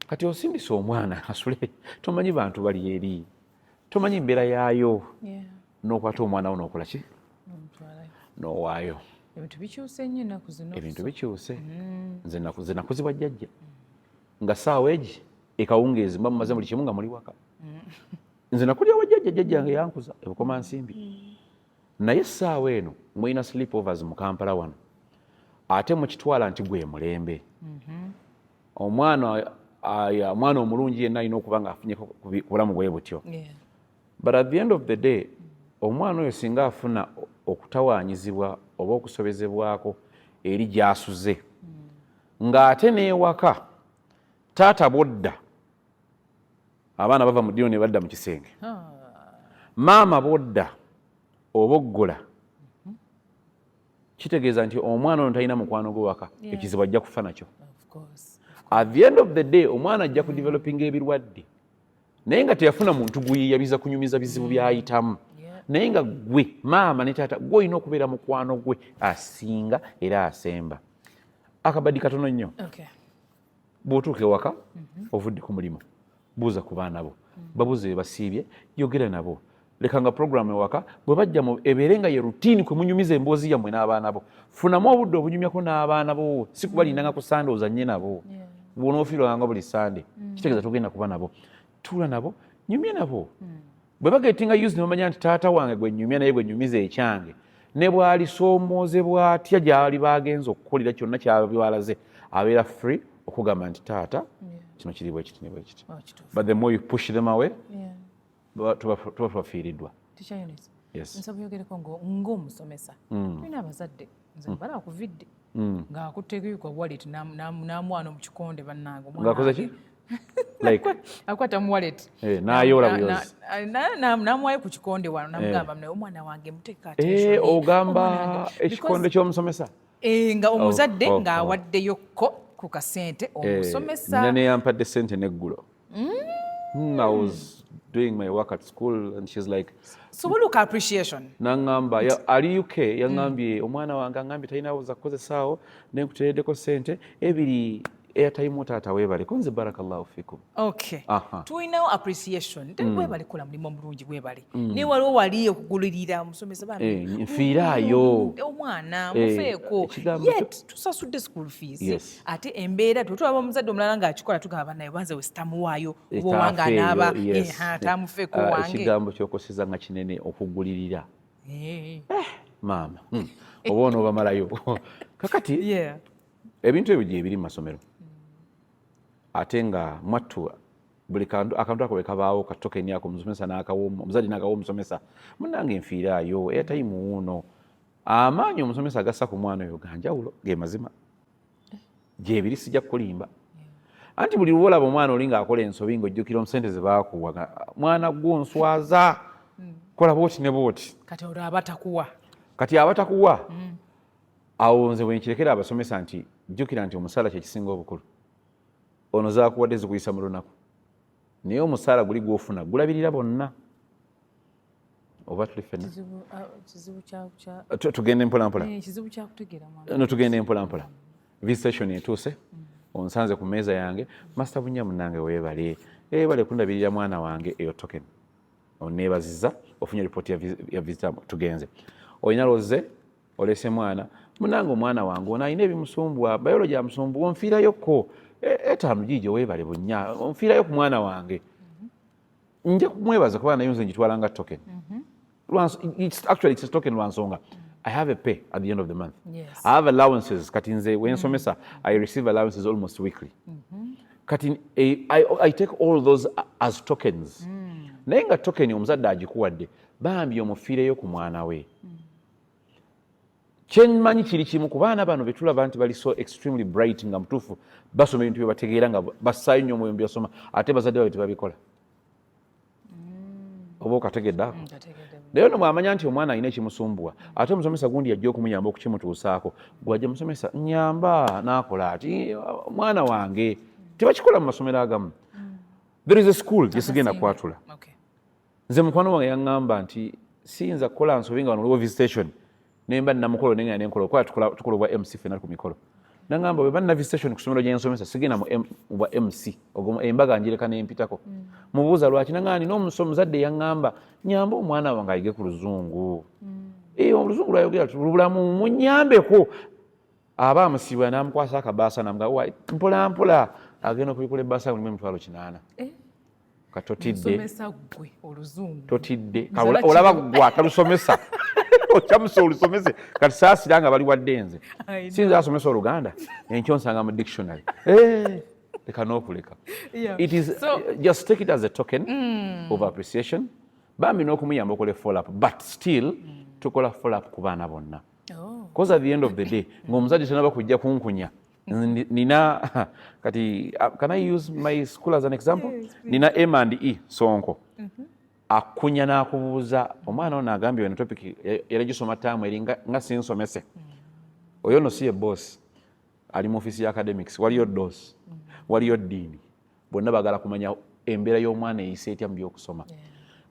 kati osindisa omwana asule tomanyi bantu bali eri tomanyi mbeera yaayo n'okwata omwana wo n'okola ki n'owaayo ebintu bikyuse nnyo ennaku zino ebintu bikyuse nze nakuzibwa jjajja nga saawa egi ekawungeezi mba mumaze buli kimu nga muli waka nze nakulya wa jjajja yange yankuza ebukoma nsimbi naye saawa eno mulina sleepovers mu Kampala wano ate mukitwala nti gwe mulembe omwana omulungi yenna alina okuba nga afunyeko ku bulamu bwe butyo but at the end of the day omwana oyo singa afuna okutawaanyizibwa oba okusobezebwako eri gy'asuze ng'ate n'ewaka taata bodda abaana bava mu ddiro ne badda mu kisenge maama bodda oboggola kitegeeza nti omwana ono talina mukwano gw'ewaka ekizibu ajja kufa nakyo at the end of the day omwana ajja kudevelopinga ebirwadde naye nga teyafuna muntu guyiyabiza kunyumiza bizibu by'ayitamu naye nga gwe maama ne taata gwe olina okubeera mukwano gwe asinga era asemba akabadi katono nnyo bw'otuuka ewaka ovudde ku mulimu buuza ku baana bo babuuze be basiibye yogera nabo lekanga programu ewaka bwe bajja ebeere nga ye rutiini kwe munyumiza emboozi yammwe n'abaana bo funamu obudde obunyumyako n'abaana bo si kubalindanga ku sande ozannye nabo bw'onoofiirwanga buli sande kitegeeza togenda kuba nabo tuula nabo nyumye nabo bwe bagetinga yuzi nebamanya nti taata wange gwe nyumya naye gwe nyumiza ekyange ne bw'alisoomozebwa atya gy'ali bagenza okukolera kyonna kyabalaze abeera free okugamba nti taata kino kiri bwe kiti ne bwe kiti but the more you push them away tuba tubafiiriddwa. Nsaba yogereko ng'omusomesa tulina abazadde nze mbala akuvidde ng'akuteeko kwa wallet n'amwana mu kikonde bannange ng'akoze ki like akwata mu wallet n'ayoola buyozi n'amwayo ku kikonde wano namugamba naye omwana wange muteeka ogamba ekikonde ky'omusomesa nga omuzadde ng'awaddeyokko ku kasente omusomesa nina neyampadde sente n'eggulo I was doing my work at school and she's like so we look appreciation nangamba ali UK yangambye omwana wange angambye talina za kukozesaawo nenkutereddeko sente ebiri airtime taata weebale konze barakallahu fikum. Okay. Tulinawo appreciation weebale kola mulimu omulungi weebale naye waliwo wali okugulirira omusomesa bano nfiiraayo omwana mufeeko yet tusasudde school fees ate embeera twetulaba omuzadde omulala ng'akikola tugamba naye banze wesitamuwaayo oba owanga anaaba tamufeeko wange ekigambo ky'okoseza nga kinene okugulirira maama oba onoobamalayo kakati ebintu ebyo gye biri mu masomero ate nga mwattu buli akantu ako wekabaawo katokeni ako omusomesa omuzadde n'akawa omusomesa munnange enfiiraayo airtime wuuno amaanyi omusomesa agassa ku mwana oyo ganjawulo ge mazima gye biri sijja kukulimba anti buli lwolaba omwana oli ng'akola ensobi ng'ojjukira omusente ze baakuwa mwana gw'onswaza kola booti ne booti kati abatakuwa awo nze bwe nkirekera abasomesa nti jjukira nti omusaala kye kisinga obukulu ono zaakuwadde zikuyisa mu lunaku naye omusaala guli gw'ofuna gulabirira bonna oba tuli ffenna tugende mpolampola tugende mpolampola visitation etuuse onsanze ku mmeeza yange masita bunya munnange weebale kundabirira mwana wange eyo token oneebaziza ofunye ripooti ya visita tugenze olina loze olese mwana munnange omwana wange ono alina ebimusumbwa biology amusumbwa onfiirayokko etaano giijo weebale bunya onfiirayo ku mwana wange nja kumwebaza kuba nayo nze ngitwala nga token actually it's a token lwansonga I have a pay at the end of the month. Yes. I have allowances. Kati nze when somesa I receive allowances almost weekly. Kati I take all those as tokens. Naye nga token omuzadde agikuwadde bambi omufiireyo ku mwana we. Kyenmanyi kiri kimu ku baana bano betulaba nti bali so extremely bright nga mutuufu basoma ebintu bye bategeera nga bassaayo nnyo omwoyo mu byasoma ate bazadde babe tebabikola. Oba okategedde ako? Naye ono bw'amanya nti omwana alina ekimusumbwa ate omusomesa gundi ajja okumuyamba okukimutuusaako gw'ajja musomesa nyamba n'akola ati mwana wange tebakikola mu masomero agamu. There is a school gye sigenda kwatula. Nze mukwano wange yaŋŋamba nti siyinza kukola nsobi nga wano waliwo visitation nemba nnamukolo nenga nenkola kuba tukola obwa MC ffenna ku mikolo. Naŋŋamba bwe banna visitation ku ssomero gye nsomesa sigenda mu bwa MC ogwo embaga njireka n'empitako. Mubuuza lwaki naŋŋani n'omusomuzadde yaŋŋamba nyamba omwana wange ayige ku luzungu. Oluzungu lwayogera lubulamu munyambeko. Aba amusibwa n'amukwasa akabaasa n'amuga mpola mpola agenda okubikola ebbaasa mulimu $800. Katotidde totidde olaba gwa talusomesa okyamusa olusomese kati saasira nga bali wadde nze sinza asomesa Oluganda enkyo nsanga mu dictionary leka n'okuleka. It is just take it as a token of appreciation bambi n'okumuyamba okola follow up but still tukola follow up ku baana bonna because at the end of the day ng'omuzadde tanaba kujja kunkunya nina kati can I use my school as an example? Nina M&E Sonko akunya n'akubuuza omwana ono agambye eno topic yalagisoma taamu eri nga sinsomese oyo no si ye boss ali mu office ya academics waliyo DOS waliyo ddiini bonna bagala kumanya embeera y'omwana eyise etya mu by'okusoma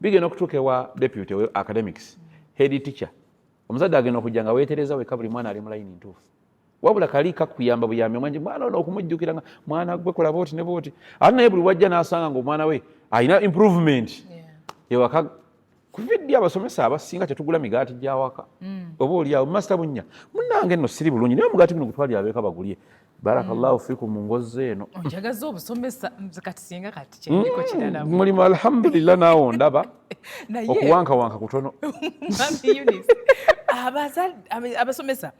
bigenda okutuuka ewa deputy we academics head teacher omuzadde agenda okujja nga weetereza weka buli mwana ali mu layini ntuufu wabula kali kakuyamba buyambi omwanji mwana ono okumujjukira nga mwana gwe kola booti ne booti ate naye buli wajja n'asanga ng'omwana we alina improvement ewaka kuviddi abasomesa abasinga tetugula migaati gyawaka oba oliawo masita bunya munnange nno siri bulungi naye omugaati guno gutwali abeeka bagulye barakallahu fikum mu ngozi eno onjagaza obusomesa kati singa kati kyendiko kirala mulimu alhamdulillah naawo ndaba okuwankawanka kutono abasomesa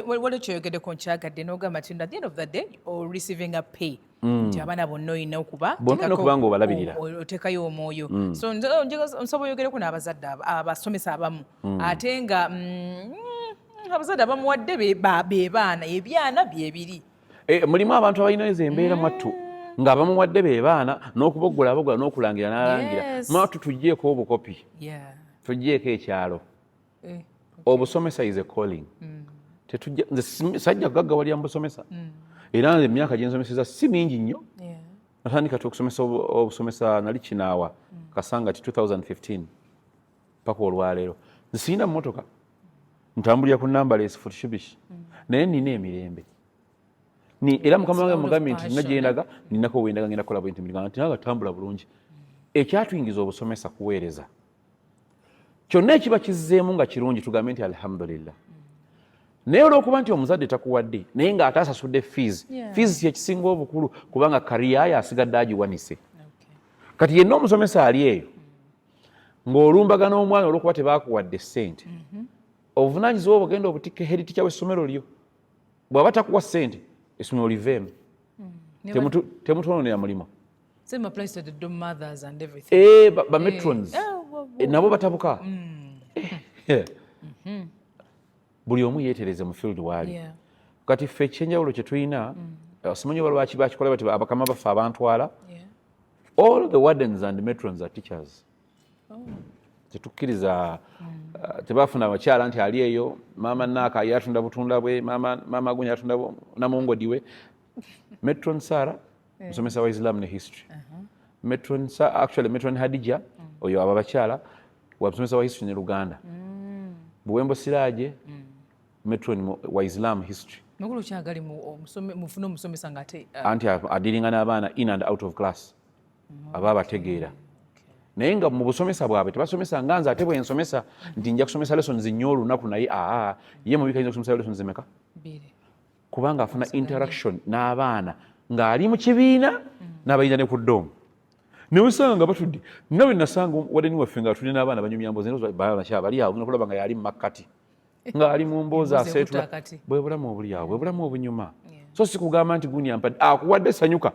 waliwo kyoyogeddeko nkyagadde n'ogamba nti at the end of the day or receiving a pay nti abaana bonna olina okuba nga obalabirira oteekayo omwoyo so nsobola oyogereko n'abazadde abasomesa abamu ate nga abazadde abamuwadde be baana ebyana byebiri mulimu abantu abalina ezo embeera mwattu ng'abamuwadde be baana n'okuboggula n'okulangira n'alangira mwattu tuggyeko obukopi tuggyeko ekyalo obusomesa is a calling sajja kugaggawalira mu busomesa era nze emyaka gye nsomeseza si mingi nnyo natandika okusomesa obusomesa nali kinaawa kasanga ti 2015 paka olwaleero nsiina mmotoka ntambulira ku Nambalesi Futshubishi naye nina emirembe era mukama wange mugambye nti nina gyendaga ninako wendaga ngenda kukola bwenti mirigana nti naga tambula bulungi ekyatuyingiza obusomesa kuweereza kyonna ekiba kizzeemu nga kirungi tugambe nti alhamdulillah naye olw'okuba nti omuzadde takuwadde naye ng'ate asasudde fees kyekisinga obukulu kubanga kariya ye asigadde agiwanise kati yenna omusomesa ali eyo ng'olumbaga n'omwana olw'okuba tebaakuwadde ssente obuvunaanyizibwa obugenda obutikka head teacher w'essomero lyo bw'aba takuwa ssente essomero liveemu temutoonera mulimo bametrons nabo batabuka buli omu yeetereze mu field waali kati ffe ekyenjawulo kye tulina simanyi oba lwaki bakikola bati abakama baffe abantwala all the wardens and matrons are teachers tetukkiriza tebafuna abakyala nti ali eyo maama naaka yatunda butunda bwe maama agunya yatunda namongodi we matron Sara musomesa wa Islam ne history matron Hadija oyo aba bakyala wa musomesa wa history ne Luganda Buwembo Siraje matron wa Islam history Nokulu kyagali mufuna omusomesa ngate anti adiringa n'abaana in and out of class aba bategeera naye nga mu busomesa bwabwe tebasomesa nganza ate bwe nsomesa nti nja kusomesa lessons nnyo olunaku naye ye mubika yinza kusomesa lessons emeka kubanga afuna interaction n'abaana ng'ali mu kibiina n'abayinza ne ku ddoomu ne usanga nga batudde nawe nasanga wadeni waffe nga tulina n'abaana banyumya mbozi bali awo kulaba nga yali mu makkati ng'ali mu mboozi aseetula bwe bulamu obuli awo bwe bulamu obunyuma so si kugamba nti gundi ampadde akuwadde sanyuka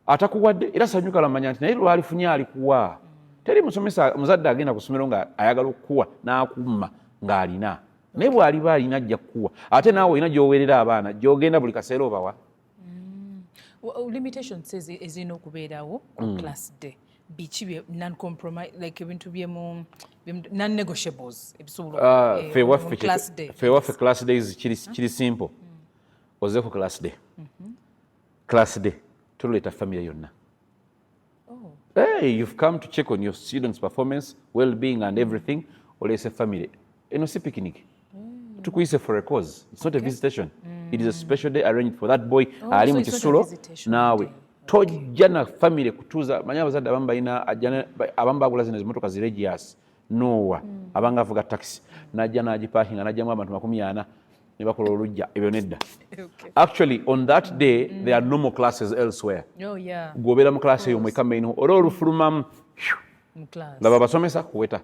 atakuwadde era sanyuka lamanya nti naye lwalifunye alikuwa teri musomesa muzadde agenda ku ssomero nga ayagala okukuwa n'akumma ng'alina naye bw'aliba alina ajja kukuwa ate naawe olina gy'oweerera abaana gy'ogenda buli kaseera obawa limitations ezirina okubeerawo ku class day biki non-compromise like ebintu byemu non-negotiables ffe waffe class days kiri simple oze ku class day tuleeta family yonna you've come to check on your students performance well-being and everything oleese family eno si picnic tukuyise for a cause it's not a visitation it is a special day arranged for that boy ali mu kisulo naawe tojja na family kutuuza manya abazadde abamu balina abamu bagula zino zimotoka ziregias nowa abanga avuga taxi najja n'agiparkinga najjamu abantu 40 ne bakola olujja ebyo nedda actually on that day there are no more classes elsewhere gwobeera mu class eyo mweka main ola olufulumamu laba basomesa kuweta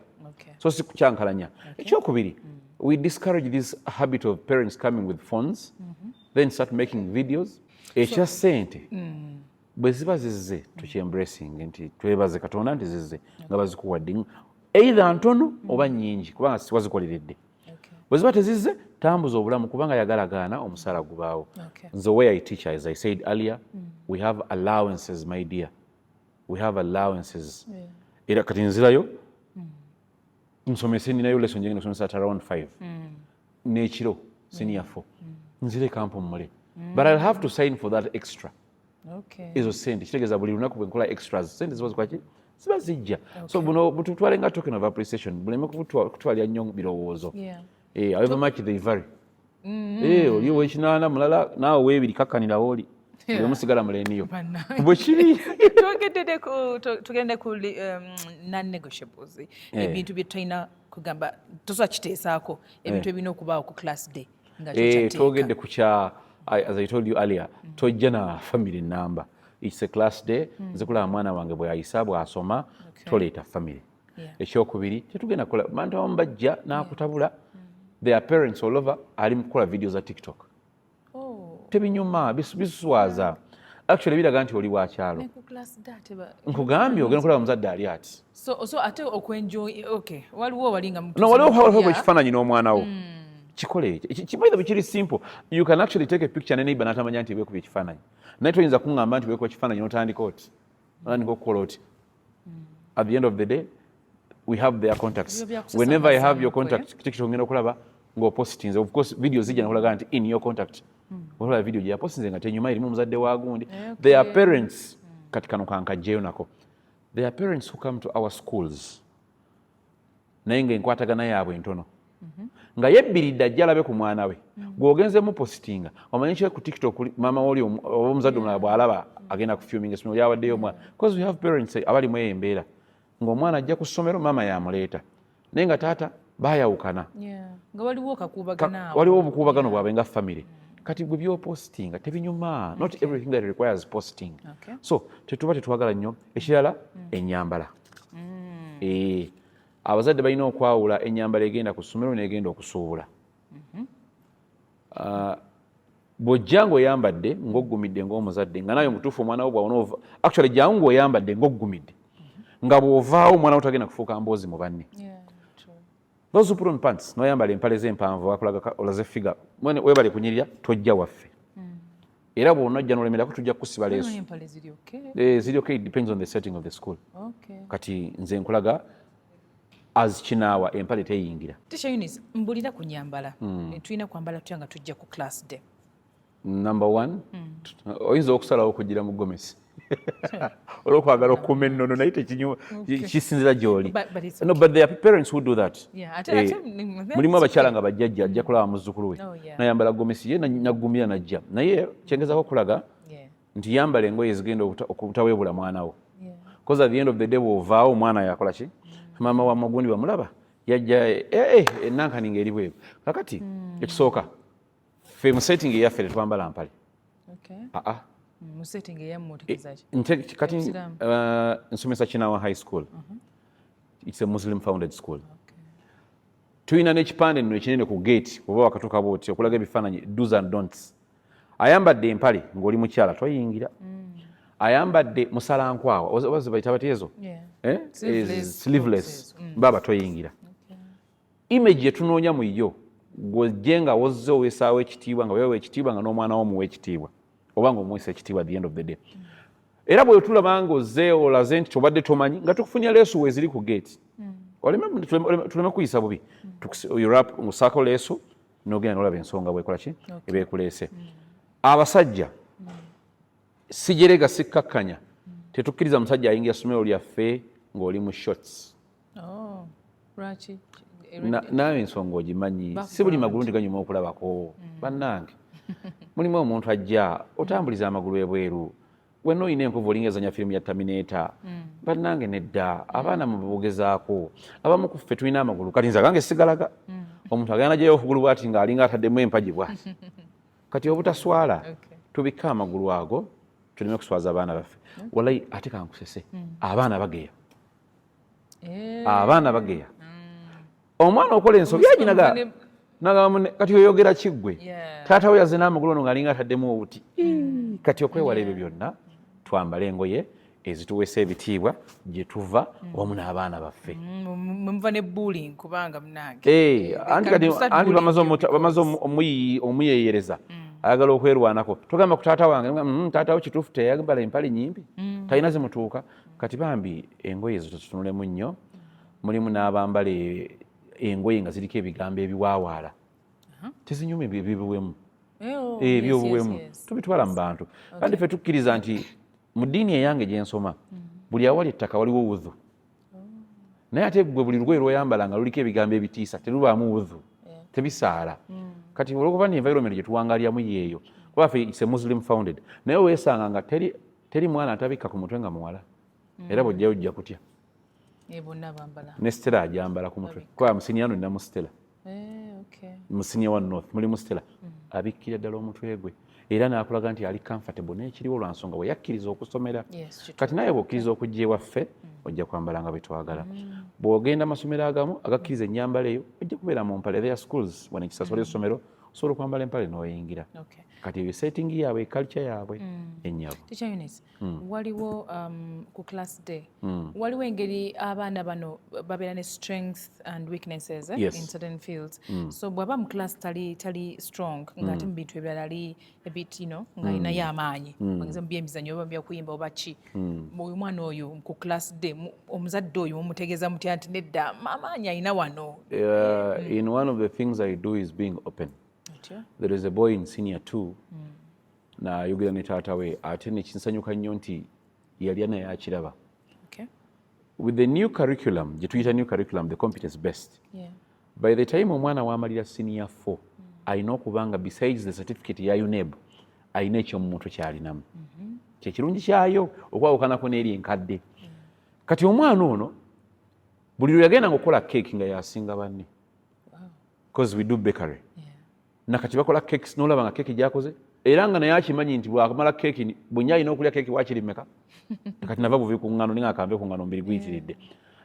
so si kukyankalanya ekyokubiri we discourage this habit of parents coming with phones then start making videos ekya ssente bwe ziba zizze tukyembracing nti twebaze Katonda nti zizze nga bazikuwadde either ntono oba nnyingi kubanga siwazikoleredde bwe ziba tezizze tambuza obulamu kubanga yagalagaana omusaala gubaawo nze way I teach as I said earlier we have allowances my dear we have allowances era kati nzirayo nsomese ninayo lesson njengenda nsomesa at around 5 n'ekiro senior 4 nzire kampo mmule but I'll have to sign for that extra ezo sente kitegeeza buli lunaku bwe nkola extras sente ziba zikwaki ziba zijja so buno bututwale nga token of appreciation buleme kutwalya nnyo birowoozo however much they vary oli ow'ekinaana mulala naawe weebiri kakkanirawo oli omusigala muleniyo bwe kiri tugende ku non-negotiables ebintu bye tulina kugamba tosobola kiteesaako ebintu ebirina okubaawo ku class day twogedde ku kya as I told you earlier tojja na family number it's a class day nze kulaba mwana wange bwe ayisa bw'asoma toleeta family ekyokubiri tetugenda kukola bantu abamu bajja n'akutabula their parents all over ali mu kukola video za TikTok tebinyuma bisuswaza actually biraga nti oli wakyalo nkugambye ogenda kulaba muzadde ali ati so ate okwenjoy waliwo walinga waliwo ekifaananyi n'omwana wo kikole kibaitha bwe kiri simple you can actually take a picture ne neighbor n'atamanya nti weekubye ekifaananyi naye toyinza kuŋŋamba nti weekuba ekifaananyi n'otandika oti otandika okukola oti at the end of the day we have their contacts whenever I have your contact TikTok ngenda okulaba ng'opositinze of course video zijja nakulaga nti in your contact olaba video gye yapositinze nga tenyuma erimu omuzadde wa gundi their parents kati kano kankajjeyo nako their parents who come to our schools naye ng'enkwatagana yaabwe ntono nga yebbiridde ajja alabe ku mwana we gw'ogenze mu positinga omanyi kyo ku TikTok maama woli oba omuzadde omulala bw'alaba agenda kufuming essomero lyawaddeyo omwana because we have parents abalimu eyo embeera ng'omwana ajja ku ssomero maama yamuleeta naye nga taata baayawukana nga waliwo okakuubagana waliwo obukuubagano bwabwe nga family kati gwe byopostinga tebinyuma not everything that requires posting so tetuba tetwagala nnyo ekirala ennyambala abazadde balina okwawula ennyambala egenda ku ssomero n'egenda okusuubula. Bw'ojja ng'oyambadde ng'oggumidde ng'omuzadde nga naye mutuufu omwana wo bw'awonaova actually jjangu ng'oyambadde ng'oggumidde nga bw'ovaawo omwana wo tagenda kufuuka mboozi mu banne. Those who put on pants n'oyambala empale z'empanvu bakulaga olaze ffiga weebale kunyirira tojja waffe. Era bw'onojja n'olemerako tujja kukusiba leesu. Ziri okay, it depends on the setting of the school. Kati nze nkulaga as kinaawa empale teyingira. Teacher Eunice, mbulira ku nnyambala. Tulina kwambala tutya nga tujja ku class day. Number one, oyinza okusalawo okugira mu gomesi olw'okwagala okukuuma ennono naye kisinzira gy'oli. No, but there are parents who do that. Mulimu abakyala nga bajjajja ajja kulaba muzzukulu we nayambala gomesi ye naggumira najja naye kyengezaako okulaga nti yambala engoye ezigenda okutaweebula mwana wo. Because at the end of the day bw'ovaawo omwana yakola ki? Maama wa magundi bamulaba yajja enankani ng'eri bweru. Kakati ekisooka ffe mu setting eyaffe tetwambala mpale. Mu setting eyammwe otegeeza ki? Kati nsomesa Kinaawa High School. It's a Muslim founded school. Tulina n'ekipande nno ekinene ku gate oba wakatuuka bw'oti okulaga ebifaananyi do's and don'ts. Ayambadde empale ng'oli mukyala toyingira. Ayambadde musalankwawa oba zibayita bateezo sleeveless baba toyingira. Image yetunoonya mu yo gw'ojje nga wozze oweesaawo ekitiibwa nga weewa ekitiibwa nga n'omwana wo muwa ekitiibwa oba ng'omuweesa ekitiibwa at the end of the day. Era bwe tulaba ng'ozze olaze nti tobadde tomanyi nga tukufunya leesu weeziri ku gate tuleme kuyisa bubi ng'osaako leesu n'ogenda n'olaba ensonga bw'ekola ki ebeekuleese. Abasajja sijerega sikkakkanya tetukkiriza musajja ayingira ssomero lyaffe ng'oli mu shorts. Lwaki? Naawe ensonga ogimanyi si buli magulu nti ganyuma okulabako bannange. Mulimu omuntu ajja otambuliza amagulu ebweru wenna olina enkuvu olinga ezanya firimu ya Terminator. Bannange nedda abaana mubugezaako abamu ku ffe tulina amagulu kati nze agange sigalaga. Omuntu agenda gyeyo okugulu bw'ati ng'alinga ataddemu empagi bw'ati. Kati obutaswala tubikka amagulu ago tuleme kuswaza abaana baffe. Wallahi ate kankusese abaana bageya. Abaana bageya. Omwana okola ensobi aginaga kati oyogera kiggwe taata we yazze n'amagulu ono ng'alinga ataddemu obuti. Kati okwewala ebyo byonna twambale engoye ezituweesa ebitiibwa gye tuva wamu n'abaana baffe. Muva ne bullying kubanga munange. Anti bamaze omuyeeyereza ayagala okwerwanako. Togamba ku taata wange taata wo kituufu teyambala empale nyimpi talina zimutuuka. Kati bambi engoye ezo tutunulemu nnyo. Mulimu n'abambala engoye nga ziriko ebigambo ebiwaawaala tezinyuma ebibuwemu ebyobuwemu tubitwala mu bantu. Kandi ffe tukkiriza nti mu ddiini eyange gye nsoma buli awali ettaka waliwo wudhu naye ate gwe buli lugoye lw'oyambala nga luliko ebigambo ebitiisa terubaamu wudhu tebisaala. Kati olwokuba ne environment gye tuwangalyamu yeeyo kuba ffe it's a Muslim founded naye weesanga nga teri mwana atabikka ku mutwe nga muwala era bw'ojjayo ojja kutya. Ne Stella ajambala ku mutwe kuba musinia no nnamu Stella musinia wa North mulimu Stella abikkira ddala omutwe gwe era n'akulaga nti ali comfortable n'ekiriwo lwa nsonga bwe yakkiriza okusomera. Kati naye bw'okkiriza okujja ewaffe ojja kwambala nga bwe twagala. Bw'ogenda amasomero agamu agakkiriza ennyambala eyo ojja kubeera mu mpale. There are schools wano ekisasula essomero osobola okwambala empale n'oyingira. Kati ebyo setting yaabwe culture yaabwe ennyabo. Teacher Eunice, waliwo ku class day waliwo engeri abaana bano babeera ne strengths and weaknesses in certain fields. So bw'aba mu class tali strong ng'ate mu bintu ebirala ali a bit ng'alinayo amaanyi bageza mu byemizannyo oba byakuyimba oba ki. Oyo mwana oyo ku class day omuzadde oyo mumutegeeza mutya nti nedda amaanyi alina wano. In one of the things I do is being open. There is a boy in senior 2 n'ayogera ne taata we ate ne kinsanyuka nnyo nti yali naye akiraba. With the new curriculum gye tuyita new curriculum the competence based by the time omwana w'amalira senior 4 alina okubanga besides the certificate ya UNEB alina ekyo mu mutwe kyalinamu. Kyekirungi kyayo okwawukanako n'eri enkadde. Kati omwana ono buli lwe yagenda ng'okola cake nga yasinga banne because we do bakery. Na kati bakola cakes n'olaba nga cake gyakoze era nga naye akimanyi nti bw'akamala cake bwennya alina okulya cake waakiri mmeka. Kati nava buvi ku ngano ninga akambe ku ngano mbiri guyitiridde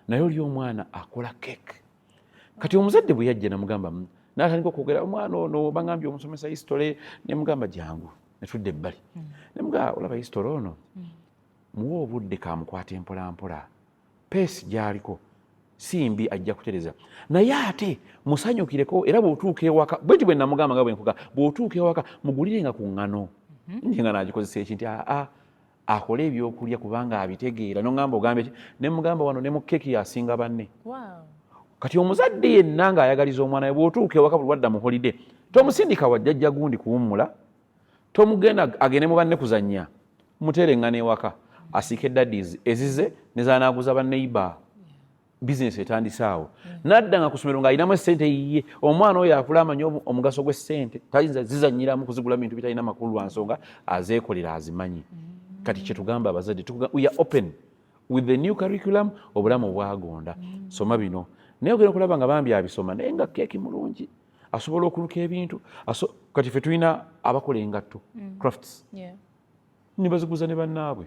naye oli omwana akola cake. Kati omuzadde bwe yajja namugamba n'atandika okwogera omwana ono bangambye omusomesa history ne mugamba jangu ne tudde ebbali. Ne mugamba olaba history ono muwe obudde kamukwate mpola mpola peesi gy'aliko simbi ajja kutereza naye ate musanyukireko era bw'otuuka ewaka bwekyo bwe namugamba nga bwe nkuga bw'otuuka ewaka mugulirenga ku ŋŋano nje nga naagikozesa eki nti akole ebyokulya kubanga abitegeera nongamba ogambe ki ne mugamba wano ne mu keeki yasinga banne. Kati omuzadde yenna ng'ayagaliza omwana we bw'otuuka ewaka buli wadda mu holide tomusindika wa jjajja gundi kuwummula tomugenda agende mu banne kuzannya mutereŋŋana ewaka asiike daddies ezize ne zaanaaguza banneiba bizinesi etandise awo nadda nga ku ssomero ng'alinamu essente yiye omwana oyo akula amanyi omugaso gw'essente tayinza zizannyiramu kuzigula bintu bitalina makulu lwa nsonga azeekolera azimanyi. Kati kye tugamba abazadde we are open with the new curriculum obulamu bwagonda soma bino naye ogenda okulaba nga bambi abisoma naye nga keeki mulungi asobola okuluka ebintu kati ffe tulina abakola engatto crafts nibaziguza ne bannaabwe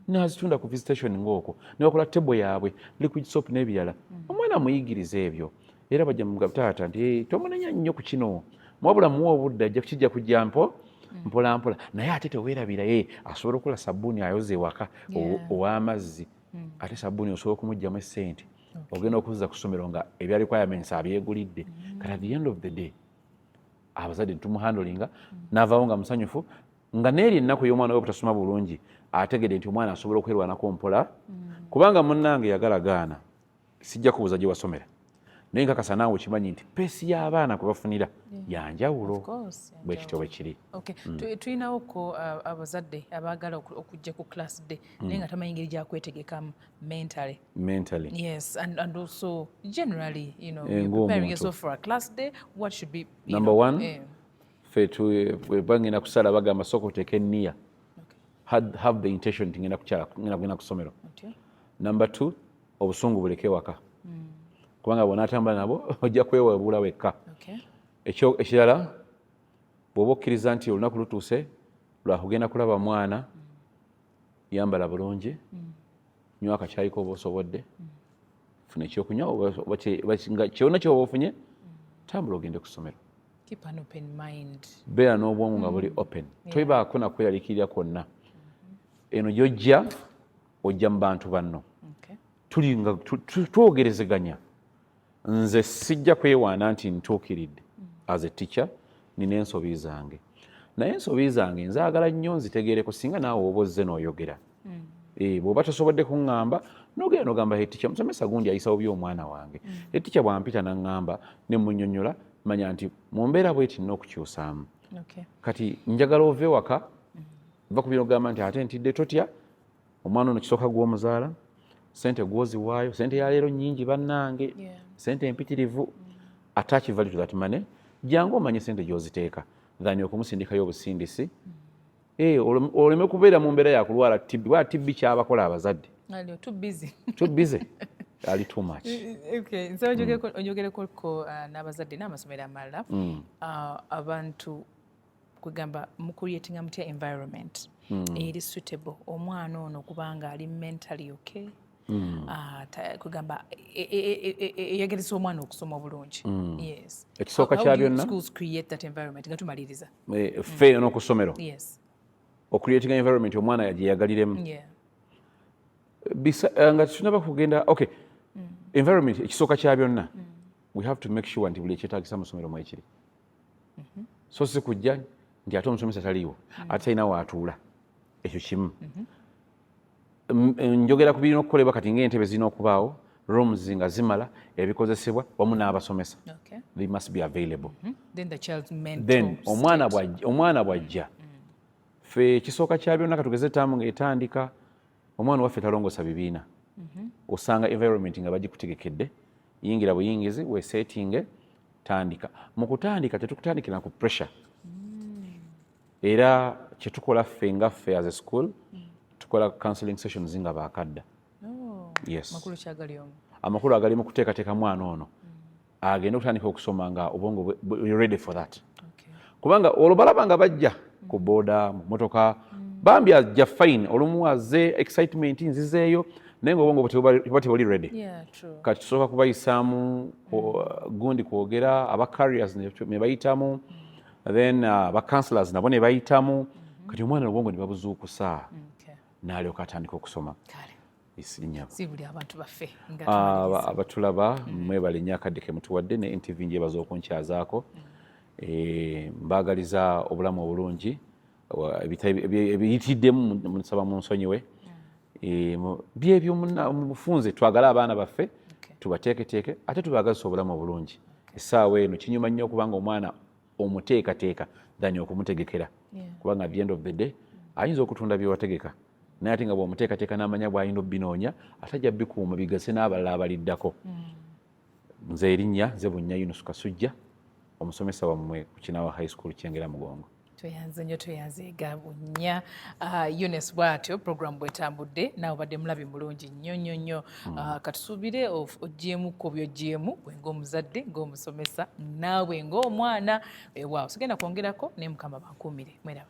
nazitunda ku visitation ng'okwo ne bakola tebo yaabwe liquid soap n'ebirala omwana muyigiriza ebyo era bajja muga taata nti tomunenya nnyo ku kino mwabula muwa obudde ajja kijja kujja mpola mpola naye ate teweerabira asobola okukola sabbuuni ayoza ewaka ow'amazzi ate sabbuuni osobola okumugyamu essente ogenda okuza ku ssomero nga ebya requirements abyegulidde kati at the end of the day abazadde tumuhandolinga n'avaawo nga musanyufu nga neeri ennaku y'omwana we butasoma bulungi ategedde nti omwana asobola okwerwanako mpola kubanga munnange yagalagaana sijja kubuuza gye wasomera naye nkakasa naawe okimanyi nti peesi y'abaana kwe bafunira yanjawulo bwe kityo bwe kiri. Tulinawoko abazadde abaagala okujja ku class day naye nga tamanyi ngeri gyakwetegekamu mentally. Yes, and also generally preparing yourself for a class day what should be number one ffe bangenda kusala bagamba sooka oteeka enniya have the intention nti ngenda kugenda ku ssomero. Number two obusungu buleke waka kubanga bw'onaatambula nabo ojja kwewabula wekka. Ekirala bw'oba okkiriza nti olunaku lutuuse lwakugenda kulaba mwana yambala bulungi nywa akacaayi kooba osobodde funa ekyokunywa kyonna kyoba ofunye tambula ogende ku ssomero. Keep an open mind. Beera n'obwongo nga buli open toyibaako nakweraliikirira kwonna eno gy'ojja ojja mu bantu banno tuli nga twogerezeganya nze sijja kwewaana nti ntuukiridde as a teacher nina ensobi zange naye ensobi zange nzaagala nnyo nzitegeereko singa naawe oba ozze n'oyogera bw'oba tosobodde kuŋŋamba n'ogenda n'ogamba teacher musomesa gundi ayisawo by'omwana wange teacher bw'ampita n'aŋŋamba ne munnyonnyola manya nti mu mbeera bw'eti nina okukyusaamu. Kati njagala ove waka va ku bino ogamba nti ate ntidde totya omwana ono kisooka gw'omuzaala sente gwoziwaayo sente ya leero nnyingi bannange sente empitirivu attach value to that money jangu omanye sente gy'oziteeka than okumusindikayo obusindisi oleme kubeera mu mbeera yakulwala tibbi bwa tibbi kyabakola abazadde too busy ali too much. Nso ojogereko n'abazadde n'amasomero amalala abantu kugamba mu creating mutya environment eri suitable omwana ono kubanga ali mentally okay kugamba eyageresa omwana okusoma obulungi. Ekisooka kya byonna schools create that environment nga tumaliriza ffe n'oku ssomero ocreating environment omwana gyeyagaliremu nga tunaba kugenda environment ekisooka kya byonna we have to make sure nti buli ekyetaagisa mu ssomero mwekiri so si kujja nti ate omusomesa taliiwo ate talina waatuula ekyo kimu. Njogera ku birina okukolebwa kati ng'entebe zirina okubaawo rooms nga zimala ebikozesebwa wamu n'abasomesa they must be available. Then omwana bw'ajja ffe ekisooka kya byonna katugeze taamu ng'etandika omwana waffe talongosa bibiina osanga environment nga bagikutegekedde yingira buyingizi weesetinge tandika mu kutandika tetukutandikira ku pressure era kyetukola ffe nga ffe as a school tukola counseling sessions nga baakadda. Amakulu agalimu kuteekateeka mwana ono agenda okutandika okusoma nga obwongo ready for that kubanga olwo balaba nga bajja ku booda mu motoka bambi ajja fine olumu azze excitement nzizeeyo naye ng'obwongo buba tebuli ready. Kati tusooka kubayisaamu gundi kwogera, aba carriers ne bayitamu, then aba counselors nabo ne bayitamu, kati omwana obwongo ne babuzuukusa n'alyoka atandika okusoma. Si buli abantu baffe abatulaba mwebale nnyo akadde ke mutuwadde ne interview njebaza okunkyazaako. Mbaagaliza obulamu obulungi ebiyitiddemu musaba munsonyiwe. Byebyo mu bufunze twagale abaana baffe tubateeketeeke ate tubaagazisa obulamu obulungi. Essaawa eno kinyuma nnyo okubanga omwana omuteekateeka dani okumutegekera, kubanga at the end of the day ayinza okutunda byewategeka naye ate nga bw'omuteekateeka n'amanya bw'alina obbinoonya atajja bikuuma bigase n'abalala abaliddako. Nze erinnya nze Bunnya Yunus Kasujja, omusomesa wammwe ku Kinawa High School Kyengera Mugongo. Tweyanze nnyo tweyanzeega Bunnya Yunus bw'atyo program bwetambudde naawe obadde mulabi mulungi nnyo katusuubire oggyemukko by'oggyemu gwe ng'omuzadde ng'omusomesa naawe ng'omwana waaw sigenda kwongerako naye Mukama bankuumire mweraba.